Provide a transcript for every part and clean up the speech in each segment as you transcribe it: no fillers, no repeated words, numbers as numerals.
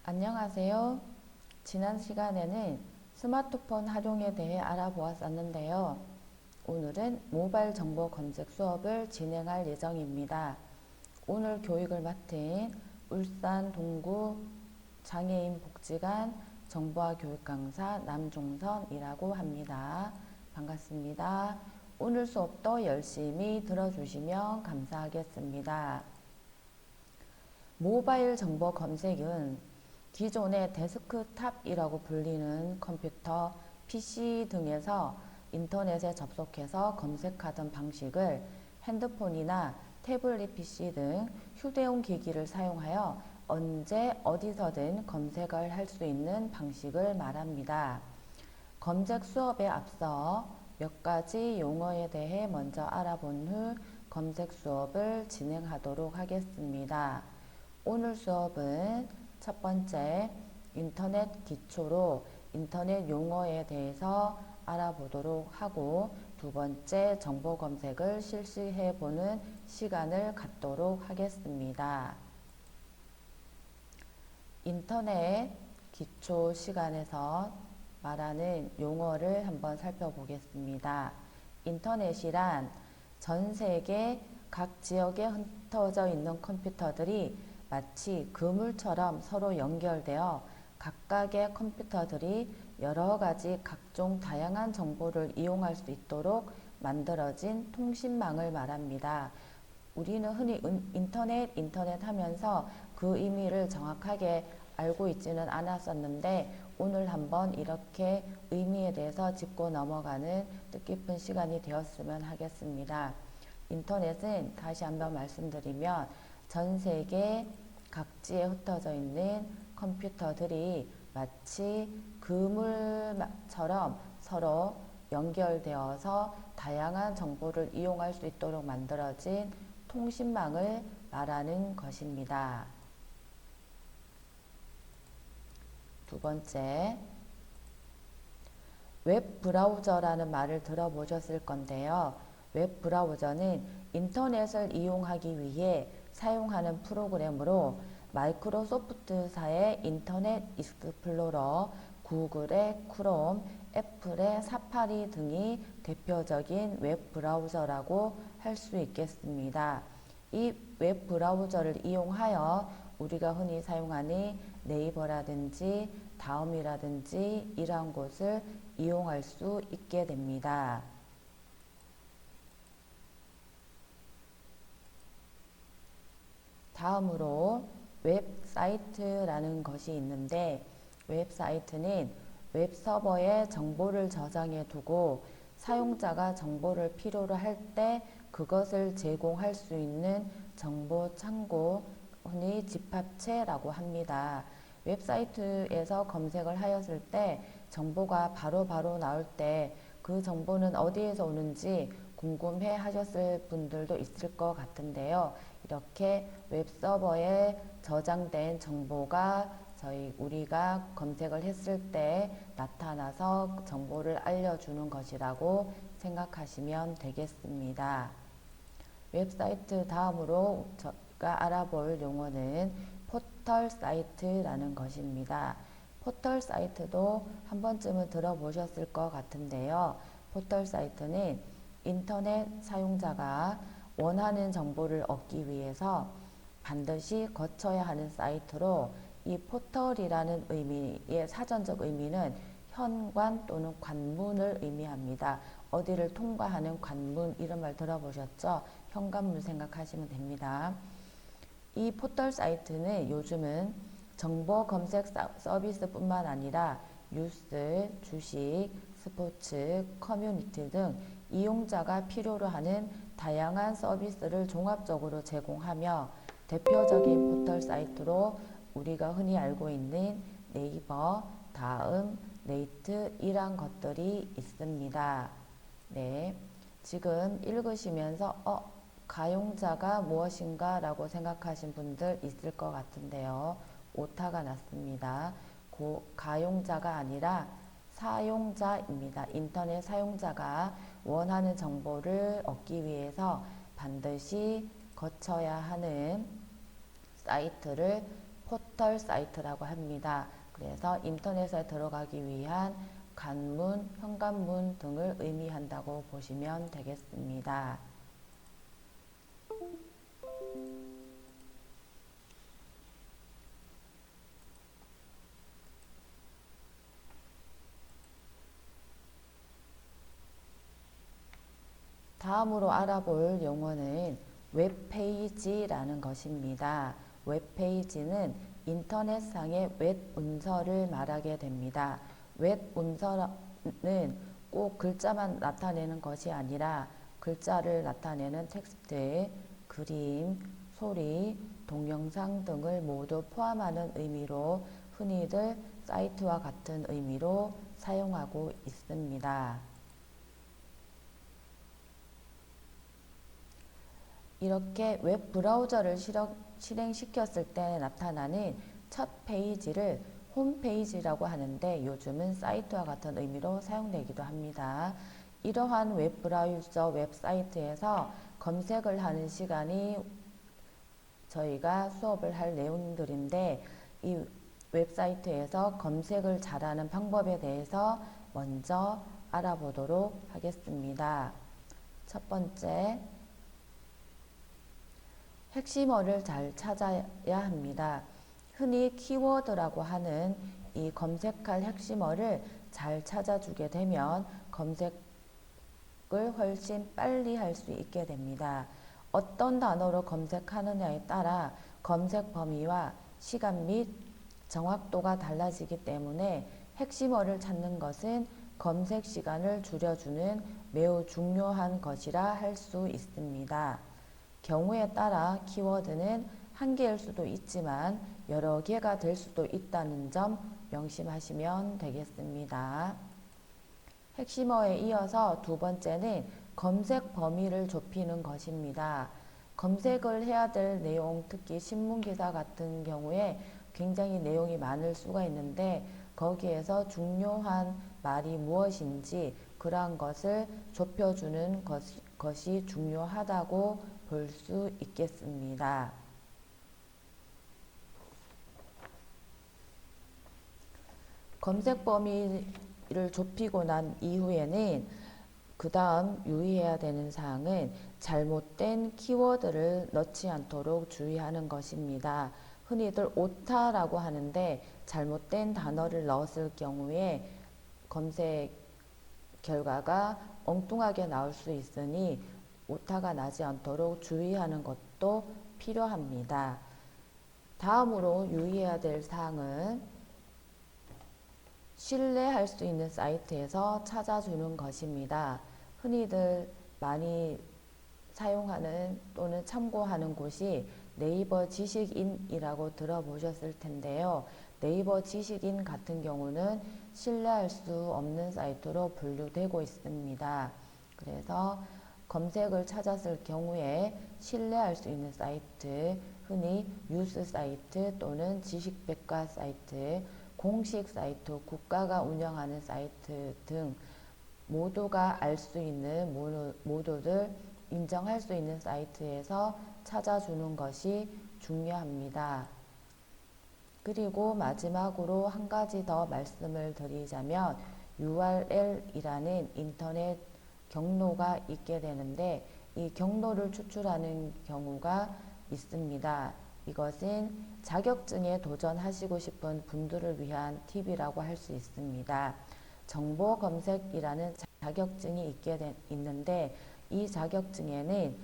안녕하세요. 지난 시간에는 스마트폰 활용에 대해 알아보았었는데요. 오늘은 모바일 정보 검색 수업을 진행할 예정입니다. 오늘 교육을 맡은 울산 동구 장애인 복지관 정보화 교육 강사 남종선이라고 합니다. 반갑습니다. 오늘 수업도 열심히 들어주시면 감사하겠습니다. 모바일 정보 검색은 기존의 데스크탑이라고 불리는 컴퓨터, PC 등에서 인터넷에 접속해서 검색하던 방식을 핸드폰이나 태블릿 PC 등 휴대용 기기를 사용하여 언제 어디서든 검색을 할 수 있는 방식을 말합니다. 검색 수업에 앞서 몇 가지 용어에 대해 먼저 알아본 후 검색 수업을 진행하도록 하겠습니다. 오늘 수업은 첫 번째 인터넷 기초로 인터넷 용어에 대해서 알아보도록 하고 두 번째 정보 검색을 실시해 보는 시간을 갖도록 하겠습니다. 인터넷 기초 시간에서 말하는 용어를 한번 살펴보겠습니다. 인터넷이란 전 세계 각 지역에 흩어져 있는 컴퓨터들이 마치 그물처럼 서로 연결되어 각각의 컴퓨터들이 여러 가지 각종 다양한 정보를 이용할 수 있도록 만들어진 통신망을 말합니다. 우리는 흔히 인터넷 하면서 그 의미를 정확하게 알고 있지는 않았었는데 오늘 한번 이렇게 의미에 대해서 짚고 넘어가는 뜻깊은 시간이 되었으면 하겠습니다. 인터넷은 다시 한번 말씀드리면 전 세계 각지에 흩어져 있는 컴퓨터들이 마치 그물처럼 서로 연결되어서 다양한 정보를 이용할 수 있도록 만들어진 통신망을 말하는 것입니다. 두 번째, 웹브라우저라는 말을 들어보셨을 건데요. 웹브라우저는 인터넷을 이용하기 위해 사용하는 프로그램으로 마이크로소프트사의 인터넷 익스플로러, 구글의 크롬, 애플의 사파리 등이 대표적인 웹브라우저라고 할 수 있겠습니다. 이 웹브라우저를 이용하여 우리가 흔히 사용하는 네이버라든지 다음이라든지 이러한 곳을 이용할 수 있게 됩니다. 다음으로 웹사이트라는 것이 있는데 웹사이트는 웹서버에 정보를 저장해 두고 사용자가 정보를 필요로 할 때 그것을 제공할 수 있는 정보 창고, 흔히 집합체라고 합니다. 웹사이트에서 검색을 하였을 때 정보가 바로 나올 때 그 정보는 어디에서 오는지 궁금해 하셨을 분들도 있을 것 같은데요. 이렇게 웹서버에 저장된 정보가 우리가 검색을 했을 때 나타나서 정보를 알려주는 것이라고 생각하시면 되겠습니다. 웹사이트 다음으로 제가 알아볼 용어는 포털 사이트라는 것입니다. 포털 사이트도 한 번쯤은 들어보셨을 것 같은데요. 포털 사이트는 인터넷 사용자가 원하는 정보를 얻기 위해서 반드시 거쳐야 하는 사이트로 이 포털이라는 의미의 사전적 의미는 현관 또는 관문을 의미합니다. 어디를 통과하는 관문 이런 말 들어보셨죠? 현관문 생각하시면 됩니다. 이 포털 사이트는 요즘은 정보 검색 서비스뿐만 아니라 뉴스, 주식, 스포츠, 커뮤니티 등 이용자가 필요로 하는 다양한 서비스를 종합적으로 제공하며 대표적인 포털 사이트로 우리가 흔히 알고 있는 네이버, 다음, 네이트 이란 것들이 있습니다. 네, 지금 읽으시면서 가용자가 무엇인가 라고 생각하신 분들 있을 것 같은데요. 오타가 났습니다. 가용자가 아니라 사용자입니다. 인터넷 사용자가 원하는 정보를 얻기 위해서 반드시 거쳐야 하는 사이트를 포털 사이트라고 합니다. 그래서 인터넷에 들어가기 위한 관문, 현관문 등을 의미한다고 보시면 되겠습니다. 다음으로 알아볼 용어는 웹페이지라는 것입니다. 웹페이지는 인터넷상의 웹문서를 말하게 됩니다. 웹문서는 꼭 글자만 나타내는 것이 아니라 글자를 나타내는 텍스트, 그림, 소리, 동영상 등을 모두 포함하는 의미로 흔히들 사이트와 같은 의미로 사용하고 있습니다. 이렇게 웹 브라우저를 실행시켰을 때 나타나는 첫 페이지를 홈페이지라고 하는데 요즘은 사이트와 같은 의미로 사용되기도 합니다. 이러한 웹 브라우저 웹사이트에서 검색을 하는 시간이 저희가 수업을 할 내용들인데 이 웹사이트에서 검색을 잘하는 방법에 대해서 먼저 알아보도록 하겠습니다. 첫 번째, 핵심어를 잘 찾아야 합니다. 흔히 키워드라고 하는 이 검색할 핵심어를 잘 찾아주게 되면 검색을 훨씬 빨리 할 수 있게 됩니다. 어떤 단어로 검색하느냐에 따라 검색 범위와 시간 및 정확도가 달라지기 때문에 핵심어를 찾는 것은 검색 시간을 줄여주는 매우 중요한 것이라 할 수 있습니다. 경우에 따라 키워드는 한 개일 수도 있지만 여러 개가 될 수도 있다는 점 명심하시면 되겠습니다. 핵심어에 이어서 두 번째는 검색 범위를 좁히는 것입니다. 검색을 해야 될 내용, 특히 신문기사 같은 경우에 굉장히 내용이 많을 수가 있는데 거기에서 중요한 말이 무엇인지 그러한 것을 좁혀주는 것이 중요하다고 볼 수 있겠습니다. 검색 범위를 좁히고 난 이후에는 그 다음 유의해야 되는 사항은 잘못된 키워드를 넣지 않도록 주의하는 것입니다. 흔히들 오타라고 하는데 잘못된 단어를 넣었을 경우에 검색 결과가 엉뚱하게 나올 수 있으니 오타가 나지 않도록 주의하는 것도 필요합니다. 다음으로 유의해야 될 사항은 신뢰할 수 있는 사이트에서 찾아주는 것입니다. 흔히들 많이 사용하는 또는 참고하는 곳이 네이버 지식인이라고 들어보셨을 텐데요. 네이버 지식인 같은 경우는 신뢰할 수 없는 사이트로 분류되고 있습니다. 그래서 검색을 찾았을 경우에 신뢰할 수 있는 사이트, 흔히 뉴스 사이트 또는 지식백과 사이트, 공식 사이트, 국가가 운영하는 사이트 등 모두가 알 수 있는 모두들 인정할 수 있는 사이트에서 찾아주는 것이 중요합니다. 그리고 마지막으로 한 가지 더 말씀을 드리자면 URL이라는 인터넷 경로가 있게 되는데 이 경로를 추출하는 경우가 있습니다. 이것은 자격증에 도전하시고 싶은 분들을 위한 팁이라고 할 수 있습니다. 정보 검색이라는 자격증이 있는데 이 자격증에는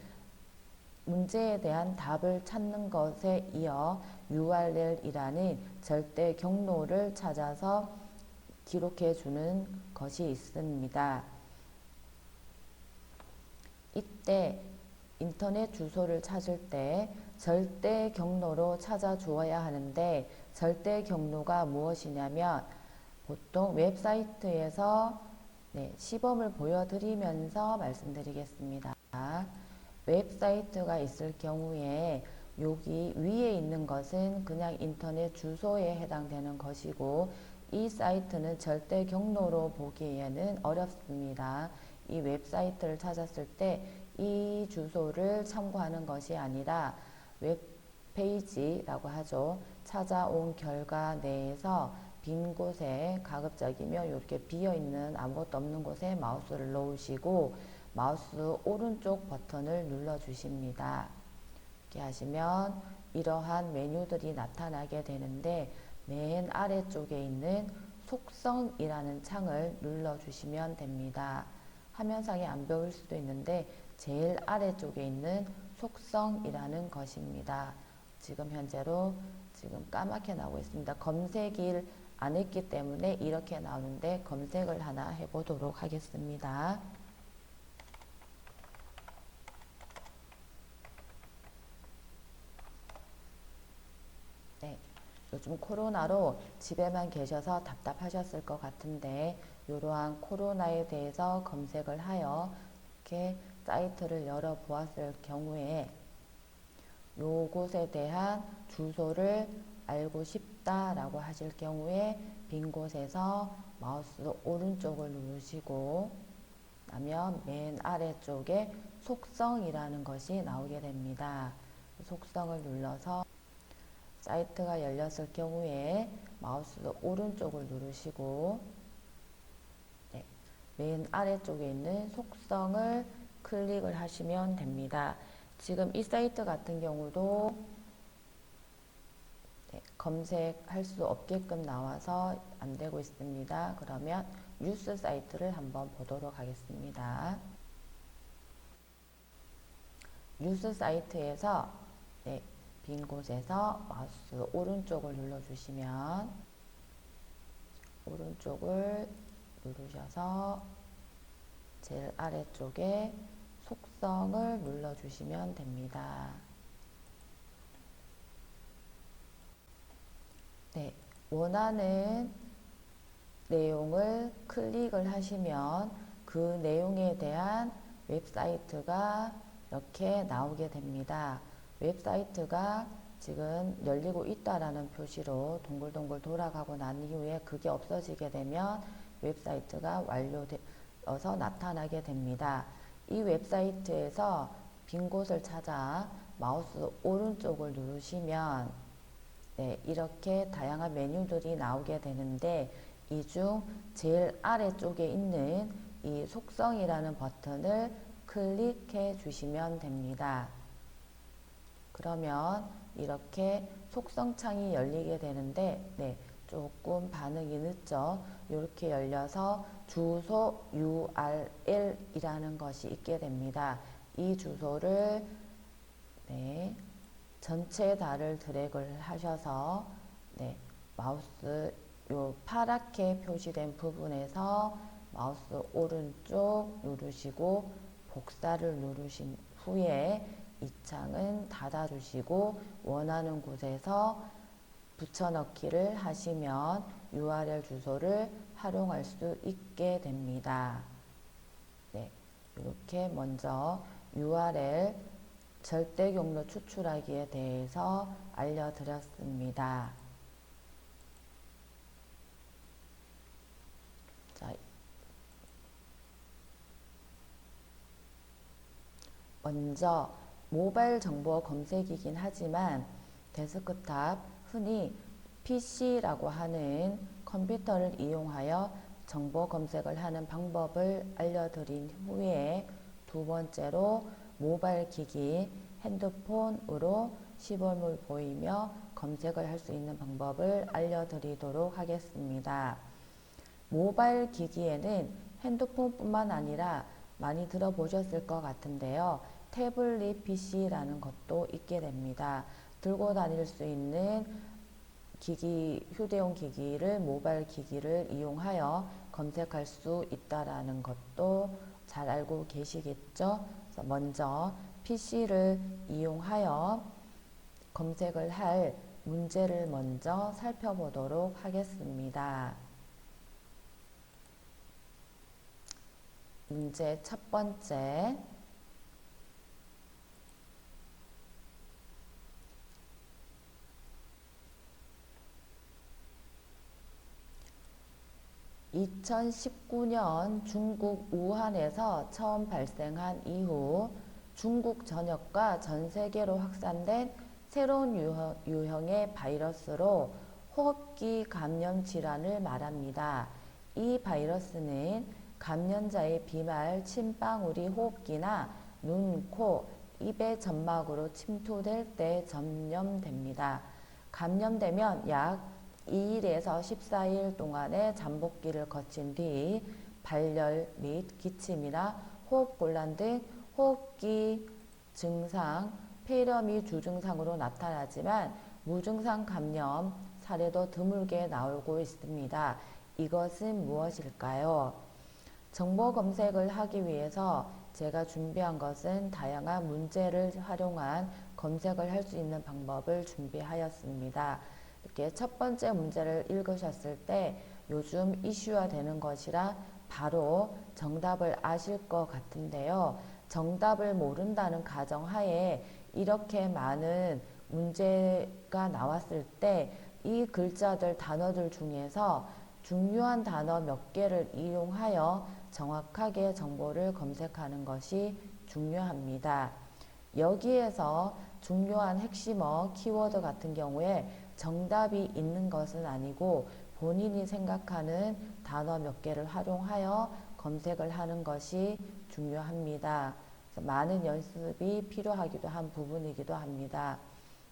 문제에 대한 답을 찾는 것에 이어 URL이라는 절대 경로를 찾아서 기록해 주는 것이 있습니다. 이때 인터넷 주소를 찾을 때 절대 경로로 찾아 주어야 하는데 절대 경로가 무엇이냐면 보통 웹사이트에서 시범을 보여드리면서 말씀드리겠습니다. 웹사이트가 있을 경우에 여기 위에 있는 것은 그냥 인터넷 주소에 해당되는 것이고 이 사이트는 절대 경로로 보기에는 어렵습니다. 이 웹사이트를 찾았을 때 이 주소를 참고하는 것이 아니라 페이지라고 하죠. 찾아온 결과 내에서 빈 곳에 가급적이면 이렇게 비어있는 아무것도 없는 곳에 마우스를 놓으시고 마우스 오른쪽 버튼을 눌러 주십니다. 이렇게 하시면 이러한 메뉴들이 나타나게 되는데 맨 아래쪽에 있는 속성이라는 창을 눌러 주시면 됩니다. 화면상에 안 보일 수도 있는데 제일 아래쪽에 있는 속성이라는 것입니다. 지금 현재로 지금 까맣게 나오고 있습니다. 검색을 안 했기 때문에 이렇게 나오는데 검색을 하나 해보도록 하겠습니다. 네, 요즘 코로나로 집에만 계셔서 답답하셨을 것 같은데 이러한 코로나에 대해서 검색을 하여 이렇게 사이트를 열어 보았을 경우에 요곳에 대한 주소를 알고 싶다라고 하실 경우에 빈 곳에서 마우스 오른쪽을 누르시고 나면 맨 아래쪽에 속성이라는 것이 나오게 됩니다. 속성을 눌러서 사이트가 열렸을 경우에 마우스 오른쪽을 누르시고 네, 맨 아래쪽에 있는 속성을 클릭을 하시면 됩니다. 지금 이 사이트 같은 경우도 네, 검색할 수 없게끔 나와서 안 되고 있습니다. 그러면 뉴스 사이트를 한번 보도록 하겠습니다. 뉴스 사이트에서 네, 빈 곳에서 마우스 오른쪽을 눌러주시면 오른쪽을 누르셔서 제일 아래쪽에 속성을 눌러주시면 됩니다. 네, 원하는 내용을 클릭을 하시면 그 내용에 대한 웹사이트가 이렇게 나오게 됩니다. 웹사이트가 지금 열리고 있다라는 표시로 동글동글 돌아가고 난 이후에 그게 없어지게 되면 웹사이트가 완료되어서 나타나게 됩니다. 이 웹사이트에서 빈 곳을 찾아 마우스 오른쪽을 누르시면 네, 이렇게 다양한 메뉴들이 나오게 되는데 이 중 제일 아래쪽에 있는 이 속성이라는 버튼을 클릭해 주시면 됩니다. 그러면 이렇게 속성 창이 열리게 되는데 네, 조금 반응이 늦죠. 이렇게 열려서 주소 URL이라는 것이 있게 됩니다. 이 주소를 네, 전체 다를 드래그를 하셔서 네, 마우스 요 파랗게 표시된 부분에서 마우스 오른쪽 누르시고 복사를 누르신 후에 이 창은 닫아 주시고 원하는 곳에서 붙여넣기를 하시면 URL 주소를 활용할 수 있게 됩니다. 네, 이렇게 먼저 URL 절대 경로 추출하기에 대해서 알려드렸습니다. 자, 먼저 모바일 정보 검색이긴 하지만 데스크탑, 흔히 PC라고 하는 컴퓨터를 이용하여 정보 검색을 하는 방법을 알려드린 후에 두 번째로 모바일 기기, 핸드폰으로 시범을 보이며 검색을 할 수 있는 방법을 알려드리도록 하겠습니다. 모바일 기기에는 핸드폰뿐만 아니라 많이 들어보셨을 것 같은데요. 태블릿 PC라는 것도 있게 됩니다. 들고 다닐 수 있는 기기, 휴대용 기기를 모바일 기기를 이용하여 검색할 수 있다라는 것도 잘 알고 계시겠죠? 그래서 먼저 PC를 이용하여 검색을 할 문제를 먼저 살펴보도록 하겠습니다. 문제 첫 번째. (2019년) 중국 우한에서 처음 발생한 이후 중국 전역과 전 세계로 확산된 새로운 유형의 바이러스로 호흡기 감염 질환을 말합니다. 이 바이러스는 감염자의 비말, 침방울이 호흡기나 눈, 코, 입의 점막으로 침투될 때 전염됩니다. 감염되면 약 2일에서 14일 동안의 잠복기를 거친 뒤 발열 및 기침이나 호흡곤란 등 호흡기 증상, 폐렴이 주증상으로 나타나지만 무증상 감염 사례도 드물게 나오고 있습니다. 이것은 무엇일까요? 정보 검색을 하기 위해서 제가 준비한 것은 다양한 문제를 활용한 검색을 할 수 있는 방법을 준비하였습니다. 이렇게 첫 번째 문제를 읽으셨을 때 요즘 이슈화 되는 것이라 바로 정답을 아실 것 같은데요. 정답을 모른다는 가정하에 이렇게 많은 문제가 나왔을 때 이 글자들, 단어들 중에서 중요한 단어 몇 개를 이용하여 정확하게 정보를 검색하는 것이 중요합니다. 여기에서 중요한 핵심어, 키워드 같은 경우에 정답이 있는 것은 아니고 본인이 생각하는 단어 몇 개를 활용하여 검색을 하는 것이 중요합니다. 많은 연습이 필요하기도 한 부분이기도 합니다.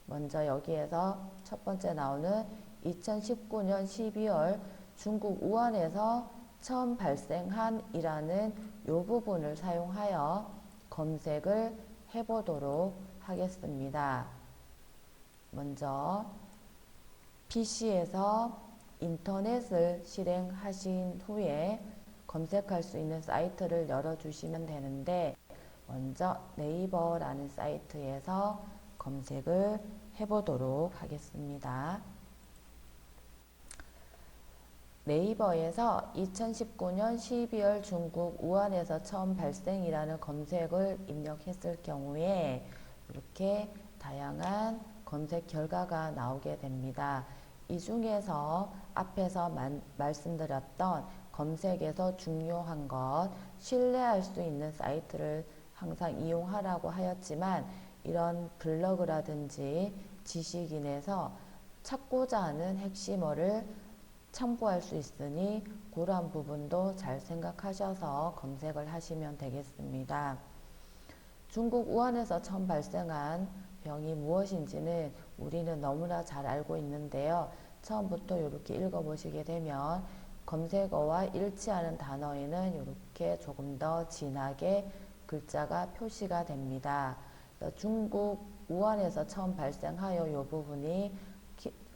먼저 여기에서 첫 번째 나오는 2019년 12월 중국 우한에서 처음 발생한 이라는 이 부분을 사용하여 검색을 해보도록 하겠습니다. 먼저 PC에서 인터넷을 실행하신 후에 검색할 수 있는 사이트를 열어주시면 되는데 먼저 네이버라는 사이트에서 검색을 해보도록 하겠습니다. 네이버에서 2019년 12월 중국 우한에서 처음 발생이라는 검색을 입력했을 경우에 이렇게 다양한 검색 결과가 나오게 됩니다. 이 중에서 앞에서 말씀드렸던 검색에서 중요한 것, 신뢰할 수 있는 사이트를 항상 이용하라고 하였지만 이런 블로그라든지 지식인에서 찾고자 하는 핵심어를 참고할 수 있으니 그러한 부분도 잘 생각하셔서 검색을 하시면 되겠습니다. 중국 우한에서 처음 발생한 병이 무엇인지는 우리는 너무나 잘 알고 있는데요. 처음부터 이렇게 읽어보시게 되면 검색어와 일치하는 단어에는 이렇게 조금 더 진하게 글자가 표시가 됩니다. 중국 우한에서 처음 발생하여 이 부분이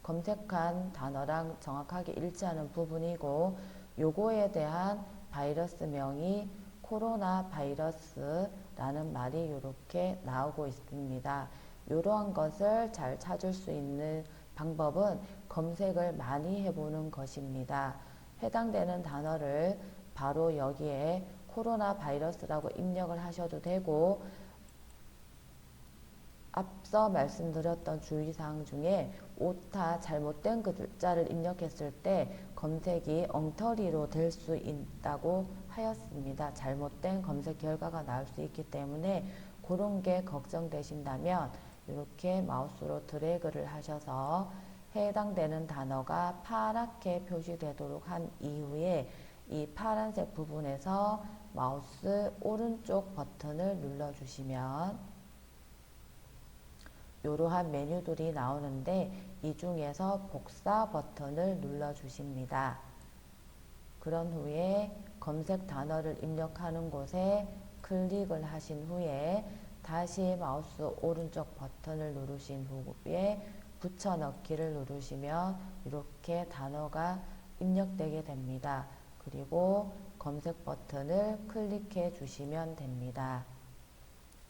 검색한 단어랑 정확하게 일치하는 부분이고 요거에 대한 바이러스명이 코로나 바이러스라는 말이 이렇게 나오고 있습니다. 이러한 것을 잘 찾을 수 있는 방법은 검색을 많이 해보는 것입니다. 해당되는 단어를 바로 여기에 코로나 바이러스라고 입력을 하셔도 되고 앞서 말씀드렸던 주의사항 중에 오타 잘못된 글자를 입력했을 때 검색이 엉터리로 될 수 있다고 하였습니다. 잘못된 검색 결과가 나올 수 있기 때문에 그런 게 걱정되신다면 이렇게 마우스로 드래그를 하셔서 해당되는 단어가 파랗게 표시되도록 한 이후에 이 파란색 부분에서 마우스 오른쪽 버튼을 눌러주시면 이러한 메뉴들이 나오는데 이 중에서 복사 버튼을 눌러 주십니다. 그런 후에 검색 단어를 입력하는 곳에 클릭을 하신 후에 다시 마우스 오른쪽 버튼을 누르신 후에 붙여넣기를 누르시면 이렇게 단어가 입력되게 됩니다. 그리고 검색 버튼을 클릭해 주시면 됩니다.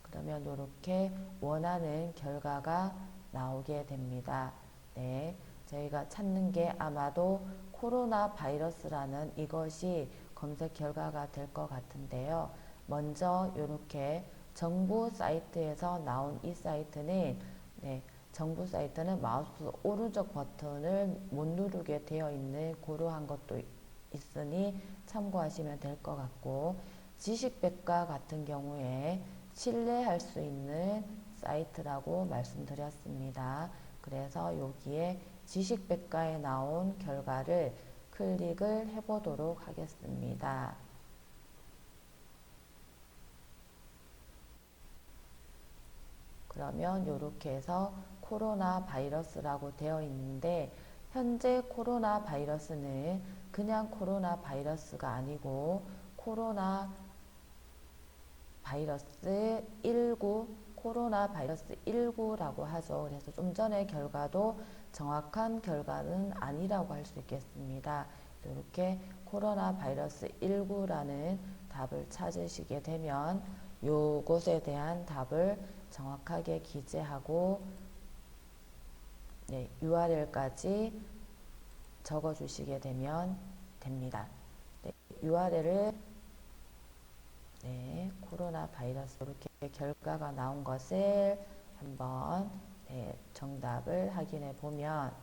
그러면 이렇게 원하는 결과가 나오게 됩니다. 네, 저희가 찾는 게 아마도 코로나 바이러스라는 이것이 검색 결과가 될 것 같은데요. 먼저 이렇게 정부 사이트에서 나온 이 사이트는 정부 사이트는 마우스 오른쪽 버튼을 못 누르게 되어 있는 그러한 것도 있으니 참고하시면 될 것 같고 지식백과 같은 경우에 신뢰할 수 있는 사이트라고 말씀드렸습니다. 그래서 여기에 지식백과에 나온 결과를 클릭을 해보도록 하겠습니다. 그러면 이렇게 해서 코로나 바이러스라고 되어 있는데, 현재 코로나 바이러스는 그냥 코로나 바이러스가 아니고 코로나 바이러스 19, 코로나 바이러스 19라고 하죠. 그래서 좀 전에 결과도 정확한 결과는 아니라고 할 수 있겠습니다. 이렇게 코로나 바이러스 19라는 답을 찾으시게 되면 요것에 대한 답을 정확하게 기재하고 URL까지 적어주시게 되면 됩니다. URL을 코로나 바이러스 이렇게 결과가 나온 것을 한번 정답을 확인해 보면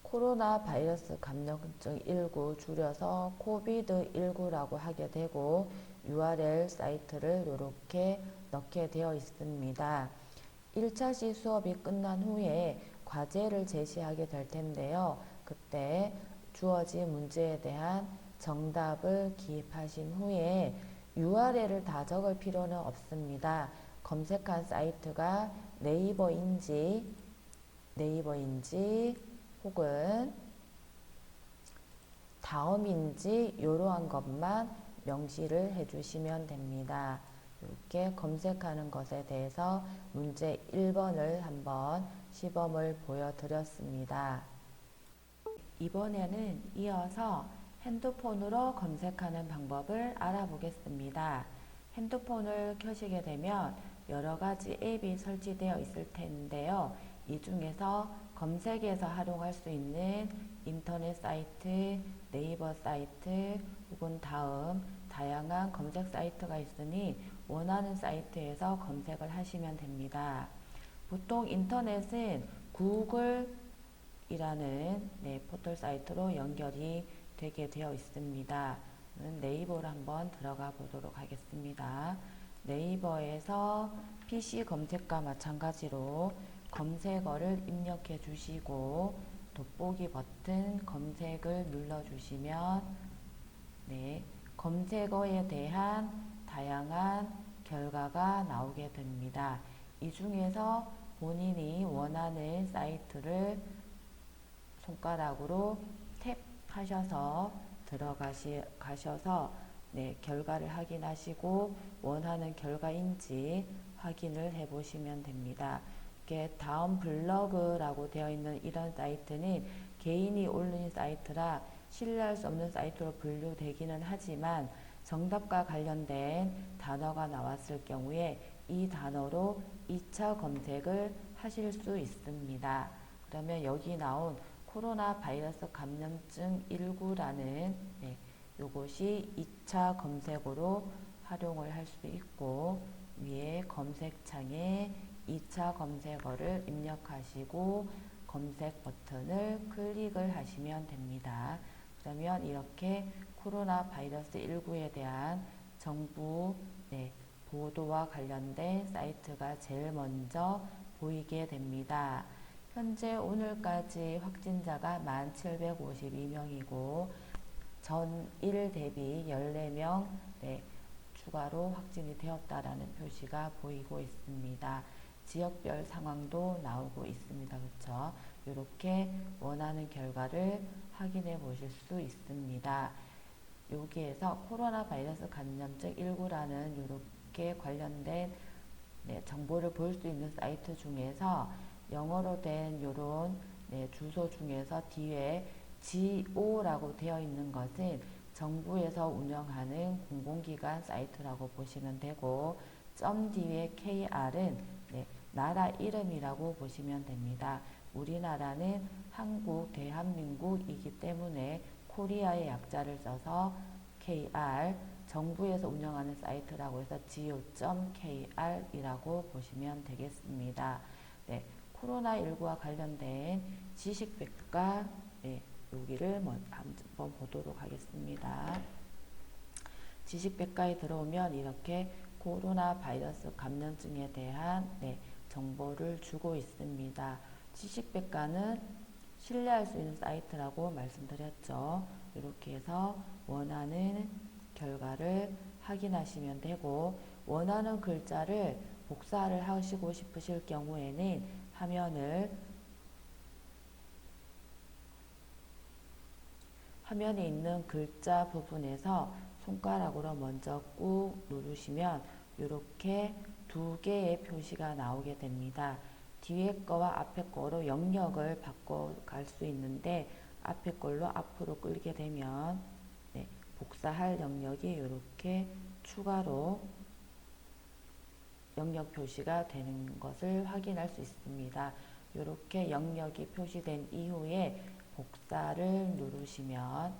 코로나 바이러스 감염증 19 줄여서 코비드19라고 하게 되고 URL 사이트를 이렇게 넣게 되어 있습니다. 1차시 수업이 끝난 후에 과제를 제시하게 될 텐데요. 그때 주어진 문제에 대한 정답을 기입하신 후에 URL을 다 적을 필요는 없습니다. 검색한 사이트가 네이버인지 혹은 다음인지 이러한 것만 명시를 해주시면 됩니다. 이렇게 검색하는 것에 대해서 문제 1번을 한번 시범을 보여드렸습니다. 이번에는 이어서 핸드폰으로 검색하는 방법을 알아보겠습니다. 핸드폰을 켜시게 되면 여러 가지 앱이 설치되어 있을 텐데요. 이 중에서 검색에서 활용할 수 있는 인터넷 사이트, 네이버 사이트 혹은 다양한 검색 사이트가 있으니 원하는 사이트에서 검색을 하시면 됩니다. 보통 인터넷은 구글 이라는 포털 사이트로 연결이 되게 되어 있습니다. 네이버를 한번 들어가 보도록 하겠습니다. 네이버에서 PC 검색과 마찬가지로 검색어를 입력해 주시고 돋보기 버튼 검색을 눌러 주시면 검색어에 대한 다양한 결과가 나오게 됩니다. 이 중에서 본인이 원하는 사이트를 손가락으로 탭하셔서 들어가셔서 결과를 확인하시고 원하는 결과인지 확인을 해 보시면 됩니다. 다음 블로그라고 되어 있는 이런 사이트는 개인이 올린 사이트라 신뢰할 수 없는 사이트로 분류되기는 하지만 정답과 관련된 단어가 나왔을 경우에 이 단어로 2차 검색을 하실 수 있습니다. 그러면 여기 나온 코로나 바이러스 감염증 19라는 요것이 2차 검색어로 활용을 할 수 있고 위에 검색창에 2차 검색어를 입력하시고 검색 버튼을 클릭을 하시면 됩니다. 그러면 이렇게 코로나 바이러스 19에 대한 정부 보도와 관련된 사이트가 제일 먼저 보이게 됩니다. 현재 오늘까지 확진자가 1752명이고 전일 대비 14명 추가로 확진이 되었다라는 표시가 보이고 있습니다. 지역별 상황도 나오고 있습니다. 그렇죠? 이렇게 원하는 결과를 확인해 보실 수 있습니다. 여기에서 코로나 바이러스 감염증 19라는 이렇게 관련된 정보를 볼 수 있는 사이트 중에서 영어로 된 이런 주소 중에서 뒤에 GO라고 되어 있는 것은 정부에서 운영하는 공공기관 사이트라고 보시면 되고 점 뒤에 KR은 나라 이름이라고 보시면 됩니다. 우리나라는 한국, 대한민국이기 때문에 코리아의 약자를 써서 KR, 정부에서 운영하는 사이트라고 해서 go.kr이라고 보시면 되겠습니다. 코로나19와 관련된 지식백과 여기를 한번 보도록 하겠습니다. 지식백과에 들어오면 이렇게 코로나 바이러스 감염증에 대한 정보를 주고 있습니다. 지식백과는 신뢰할 수 있는 사이트라고 말씀드렸죠. 이렇게 해서 원하는 결과를 확인하시면 되고, 원하는 글자를 복사를 하시고 싶으실 경우에는 화면에 있는 글자 부분에서 손가락으로 먼저 꾹 누르시면 이렇게 두 개의 표시가 나오게 됩니다. 뒤에 거와 앞에 거로 영역을 바꿔갈 수 있는데, 앞에 걸로 앞으로 끌게 되면 복사할 영역이 이렇게 추가로 영역 표시가 되는 것을 확인할 수 있습니다. 이렇게 영역이 표시된 이후에 복사를 누르시면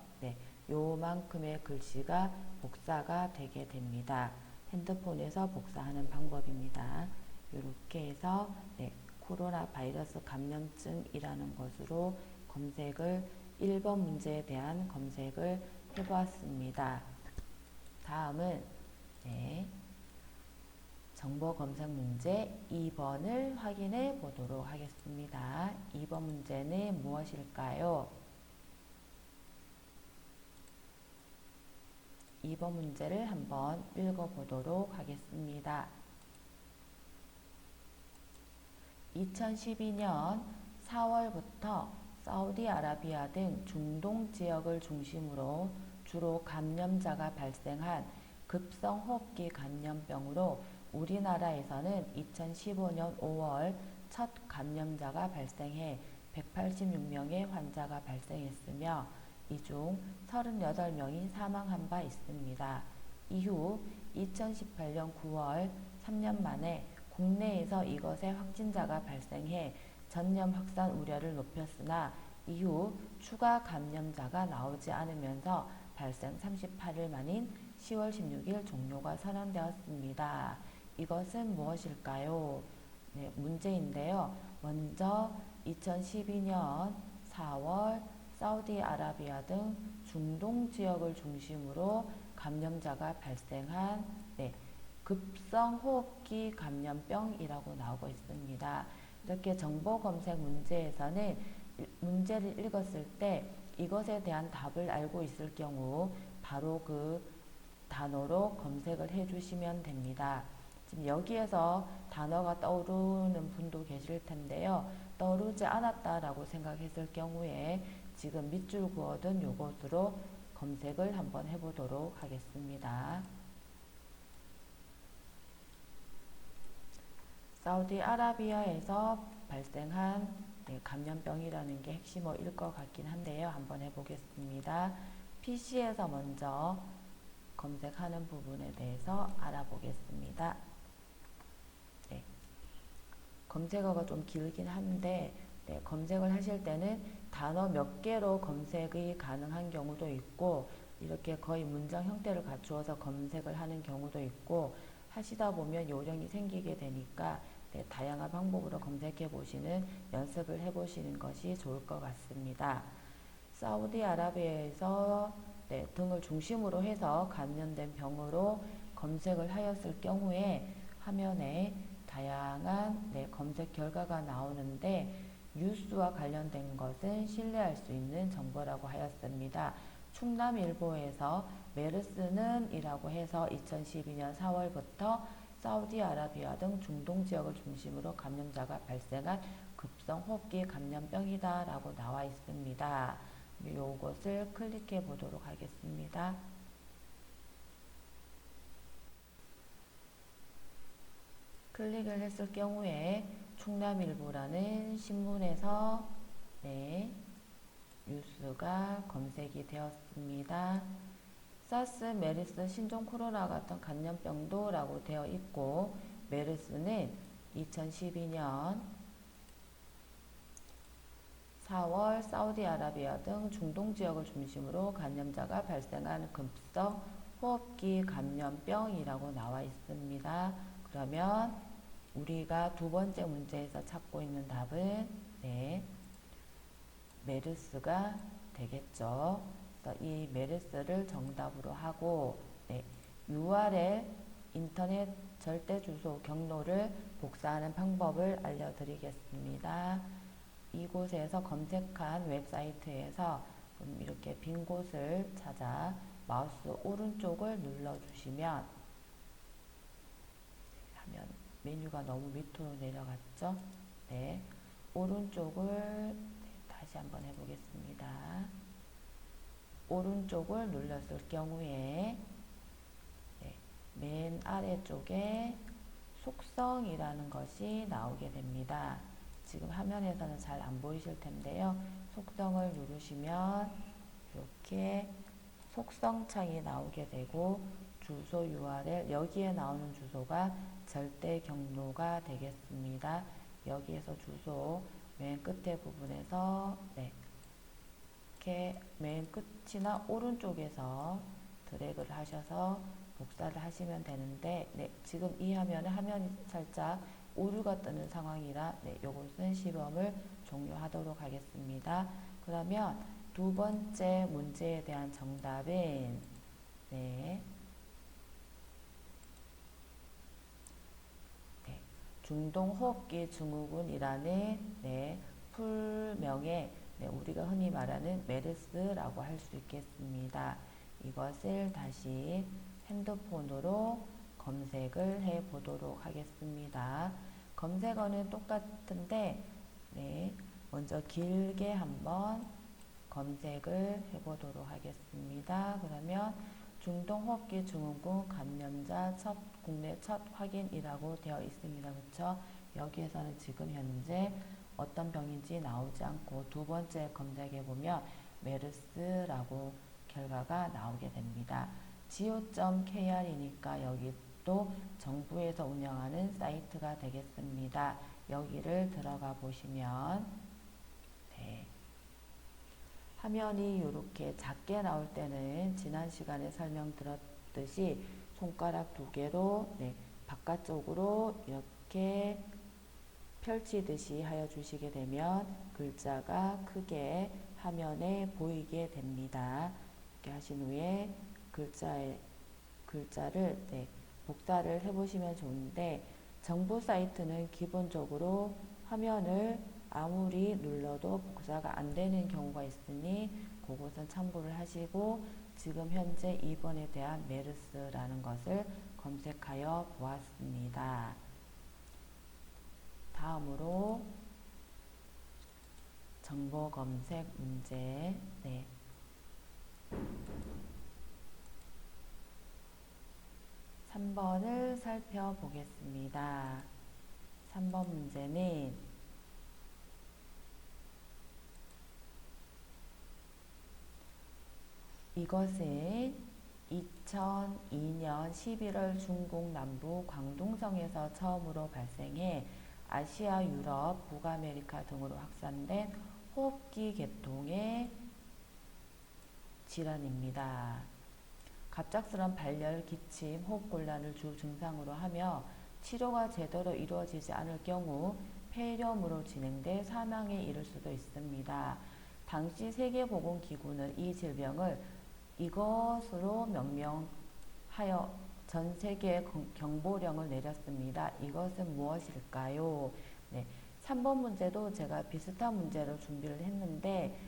요만큼의 글씨가 복사가 되게 됩니다. 핸드폰에서 복사하는 방법입니다. 이렇게 해서 코로나 바이러스 감염증이라는 것으로 검색을 1번 문제에 대한 검색을 해보았습니다. 다음은 정보 검색 문제 2번을 확인해 보도록 하겠습니다. 2번 문제는 무엇일까요? 2번 문제를 한번 읽어보도록 하겠습니다. 2012년 4월부터 사우디아라비아 등 중동 지역을 중심으로 주로 감염자가 발생한 급성호흡기 감염병으로 우리나라에서는 2015년 5월 첫 감염자가 발생해 186명의 환자가 발생했으며 이 중 38명이 사망한 바 있습니다. 이후 2018년 9월 3년 만에 국내에서 이것의 확진자가 발생해 전염 확산 우려를 높였으나 이후 추가 감염자가 나오지 않으면서 발생 38일 만인 10월 16일 종료가 선언되었습니다. 이것은 무엇일까요? 문제인데요. 먼저 2012년 4월 사우디아라비아 등 중동 지역을 중심으로 감염자가 발생한 급성호흡기 감염병이라고 나오고 있습니다. 이렇게 정보 검색 문제에서는 문제를 읽었을 때 이것에 대한 답을 알고 있을 경우 바로 그 단어로 검색을 해주시면 됩니다. 지금 여기에서 단어가 떠오르는 분도 계실 텐데요. 떠오르지 않았다라고 생각했을 경우에 지금 밑줄 그어둔 요것으로 검색을 한번 해보도록 하겠습니다. 사우디아라비아에서 발생한 감염병이라는 게 핵심어일 것 같긴 한데요. 한번 해보겠습니다. PC에서 먼저 검색하는 부분에 대해서 알아보겠습니다. 검색어가 좀 길긴 한데 검색을 하실 때는 단어 몇 개로 검색이 가능한 경우도 있고 이렇게 거의 문장 형태를 갖추어서 검색을 하는 경우도 있고 하시다 보면 요령이 생기게 되니까 다양한 방법으로 검색해 보시는 연습을 해 보시는 것이 좋을 것 같습니다. 사우디아라비아에서 등을 중심으로 해서 감염된 병으로 검색을 하였을 경우에 화면에 다양한 검색 결과가 나오는데 뉴스와 관련된 것은 신뢰할 수 있는 정보라고 하였습니다. 충남일보에서 메르스는 이라고 해서 2012년 4월부터 사우디아라비아 등 중동 지역을 중심으로 감염자가 발생한 급성호흡기 감염병이다 라고 나와 있습니다. 요것을 클릭해 보도록 하겠습니다. 클릭을 했을 경우에 충남일보라는 신문에서 뉴스가 검색이 되었습니다. 사스, 메르스, 신종 코로나 같은 감염병도 라고 되어 있고 메르스는 2012년 4월 사우디아라비아 등 중동 지역을 중심으로 감염자가 발생한 급성 호흡기 감염병이라고 나와 있습니다. 그러면 우리가 두 번째 문제에서 찾고 있는 답은 메르스가 되겠죠. 그래서 이 메르스를 정답으로 하고 URL 인터넷 절대 주소 경로를 복사하는 방법을 알려드리겠습니다. 이곳에서 검색한 웹사이트에서 이렇게 빈 곳을 찾아 마우스 오른쪽을 눌러주시면 하면 메뉴가 너무 밑으로 내려갔죠? 네, 오른쪽을 다시 한번 해보겠습니다. 오른쪽을 눌렀을 경우에 맨 아래쪽에 속성이라는 것이 나오게 됩니다. 지금 화면에서는 잘 안 보이실 텐데요. 속성을 누르시면 이렇게 속성 창이 나오게 되고 주소 URL 여기에 나오는 주소가 절대 경로가 되겠습니다. 여기에서 주소 맨 끝에 부분에서 이렇게 맨 끝이나 오른쪽에서 드래그를 하셔서 복사를 하시면 되는데 지금 이 화면이 살짝 오류가 뜨는 상황이라 요것은 시범을 종료하도록 하겠습니다. 그러면 두 번째 문제에 대한 정답은 중동호흡기 증후군이라는 풀명의 우리가 흔히 말하는 메르스라고 할 수 있겠습니다. 이것을 다시 핸드폰으로 검색을 해 보도록 하겠습니다. 검색어는 똑같은데 먼저 길게 한번 검색을 해 보도록 하겠습니다. 그러면 중동호흡기 증후군 감염자 국내 첫 확인이라고 되어 있습니다. 그렇죠? 여기에서는 지금 현재 어떤 병인지 나오지 않고 두 번째 검색해 보면 메르스라고 결과가 나오게 됩니다. go.kr이니까 여기 또 정부에서 운영하는 사이트가 되겠습니다. 여기를 들어가 보시면 화면이 이렇게 작게 나올 때는 지난 시간에 설명드렸듯이 손가락 두 개로 바깥쪽으로 이렇게 펼치듯이 하여 주시게 되면 글자가 크게 화면에 보이게 됩니다. 이렇게 하신 후에 글자를 복사를 해보시면 좋은데 정부 사이트는 기본적으로 화면을 아무리 눌러도 복사가 안 되는 경우가 있으니 그것은 참고를 하시고 지금 현재 2번에 대한 메르스라는 것을 검색하여 보았습니다. 다음으로 정보 검색 문제 3번을 살펴보겠습니다. 3번 문제는 이것은 2002년 11월 중국 남부 광둥성에서 처음으로 발생해 아시아, 유럽, 북아메리카 등으로 확산된 호흡기 계통의 질환입니다. 갑작스런 발열, 기침, 호흡곤란을 주 증상으로 하며 치료가 제대로 이루어지지 않을 경우 폐렴으로 진행돼 사망에 이를 수도 있습니다. 당시 세계보건기구는 이 질병을 이것으로 명명하여 전 세계에 경보령을 내렸습니다. 이것은 무엇일까요? 3번 문제도 제가 비슷한 문제로 준비를 했는데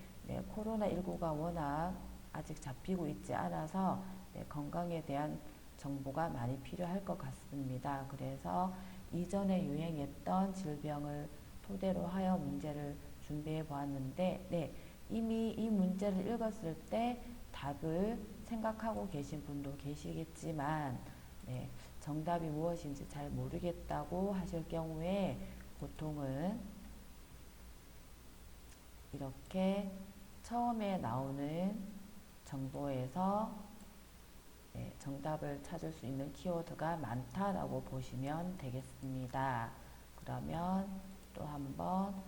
코로나19가 워낙 아직 잡히고 있지 않아서 건강에 대한 정보가 많이 필요할 것 같습니다. 그래서 이전에 유행했던 질병을 토대로 하여 문제를 준비해 보았는데 이미 이 문제를 읽었을 때 답을 생각하고 계신 분도 계시겠지만 정답이 무엇인지 잘 모르겠다고 하실 경우에 보통은 이렇게 처음에 나오는 정보에서 정답을 찾을 수 있는 키워드가 많다라고 보시면 되겠습니다. 그러면 또 한번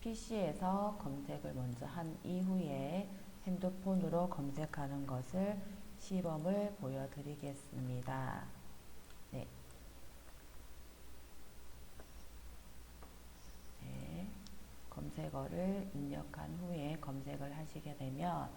PC에서 검색을 먼저 한 이후에 핸드폰으로 검색하는 것을 시범을 보여드리겠습니다. 검색어를 입력한 후에 검색을 하시게 되면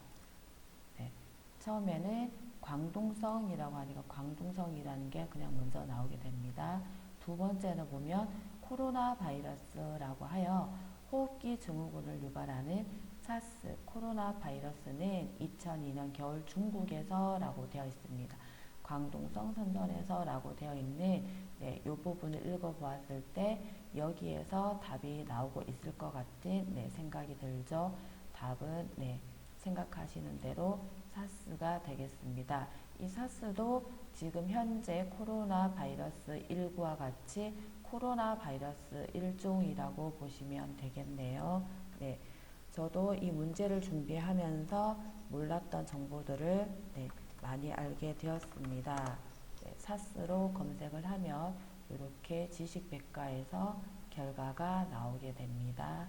처음에는 광동성이라고 하니까 광동성이라는 게 그냥 먼저 나오게 됩니다. 두 번째는 보면 코로나 바이러스라고 하여 호흡기 증후군을 유발하는 사스 코로나 바이러스는 2002년 겨울 중국에서라고 되어 있습니다. 광동성 선전에서라고 되어 있는 이 부분을 읽어보았을 때 여기에서 답이 나오고 있을 것 같은 생각이 들죠. 답은 생각하시는 대로 사스가 되겠습니다. 이 사스도 지금 현재 코로나 바이러스 19와 같이 코로나 바이러스 일종이라고 보시면 되겠네요. 저도 이 문제를 준비하면서 몰랐던 정보들을 많이 알게 되었습니다. 사스로 검색을 하면 이렇게 지식백과에서 결과가 나오게 됩니다.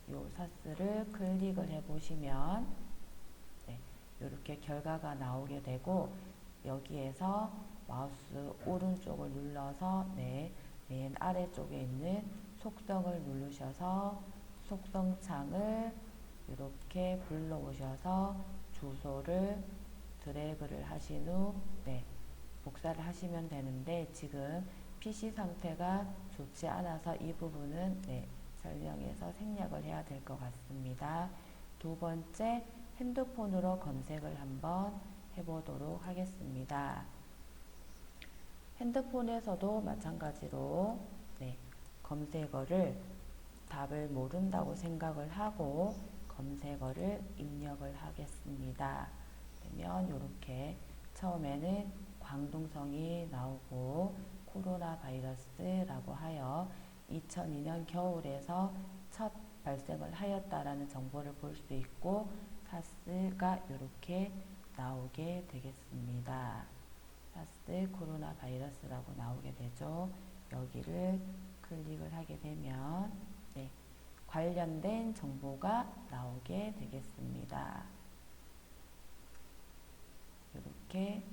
이 사스를 클릭을 해보시면 이렇게 결과가 나오게 되고 여기에서 마우스 오른쪽을 눌러서 맨 아래쪽에 있는 속성을 누르셔서 속성 창을 이렇게 불러오셔서 주소를 드래그를 하신 후 복사를 하시면 되는데 지금 PC 상태가 좋지 않아서 이 부분은 설명해서 생략을 해야 될 것 같습니다. 두 번째, 핸드폰으로 검색을 한번 해보도록 하겠습니다. 핸드폰에서도 마찬가지로 검색어를 답을 모른다고 생각을 하고 검색어를 입력을 하겠습니다. 그러면 이렇게 처음에는 광동성이 나오고 코로나 바이러스라고 하여 2002년 겨울에서 첫 발생을 하였다라는 정보를 볼 수 있고 사스가 이렇게 나오게 되겠습니다. 사스 코로나 바이러스라고 나오게 되죠. 여기를 클릭을 하게 되면 관련된 정보가 나오게 되겠습니다. 이렇게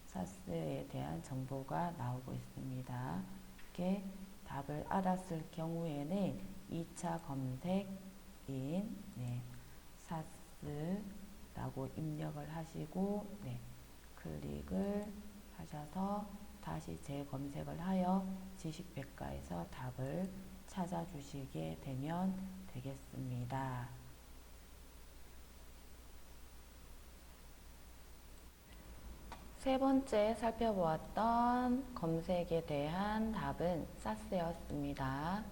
사스에 대한 정보가 나오고 있습니다. 이렇게 답을 알았을 경우에는 2차 검색인 사스라고 입력을 하시고 클릭을 하셔서 다시 재검색을 하여 지식백과에서 답을 찾아주시게 되면 되겠습니다. 세 번째 살펴보았던 검색에 대한 답은 사스였습니다.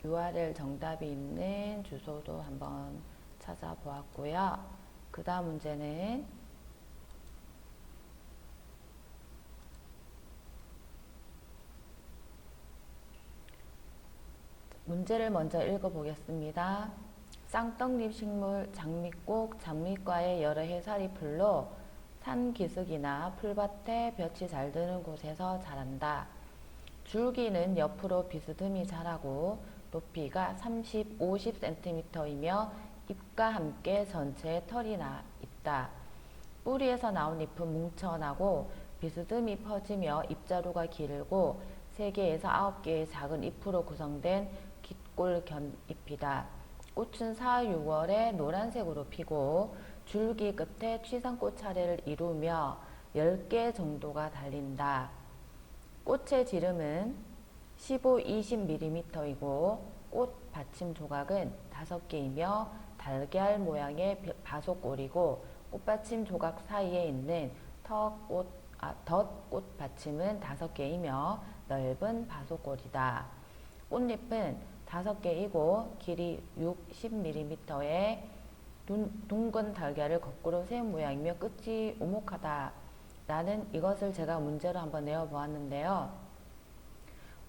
URL 정답이 있는 주소도 한번 찾아보았고요. 그 다음 문제는 문제를 먼저 읽어보겠습니다. 쌍떡잎 식물 장미꽃 장미과의 여러 해살이 풀로 산기슭이나 풀밭에 볕이 잘 드는 곳에서 자란다. 줄기는 옆으로 비스듬히 자라고 높이가 30, 50cm이며 잎과 함께 전체에 털이 나 있다. 뿌리에서 나온 잎은 뭉쳐나고 비스듬히 퍼지며 잎자루가 길고 3개에서 9개의 작은 잎으로 구성된 깃골견잎이다. 꽃은 4, 6월에 노란색으로 피고 줄기 끝에 취상꽃 차례를 이루며 10개 정도가 달린다. 꽃의 지름은 15, 20mm이고 꽃 받침 조각은 5개이며 달걀 모양의 바속골이고 꽃받침 조각 사이에 있는 덧꽃 받침은 5개이며 넓은 바속골이다. 꽃잎은 5개이고 길이 6, 10mm의 둥근 달걀을 거꾸로 세운 모양이며 끝이 오목하다. 라는 이것을 제가 문제로 한번 내어보았는데요.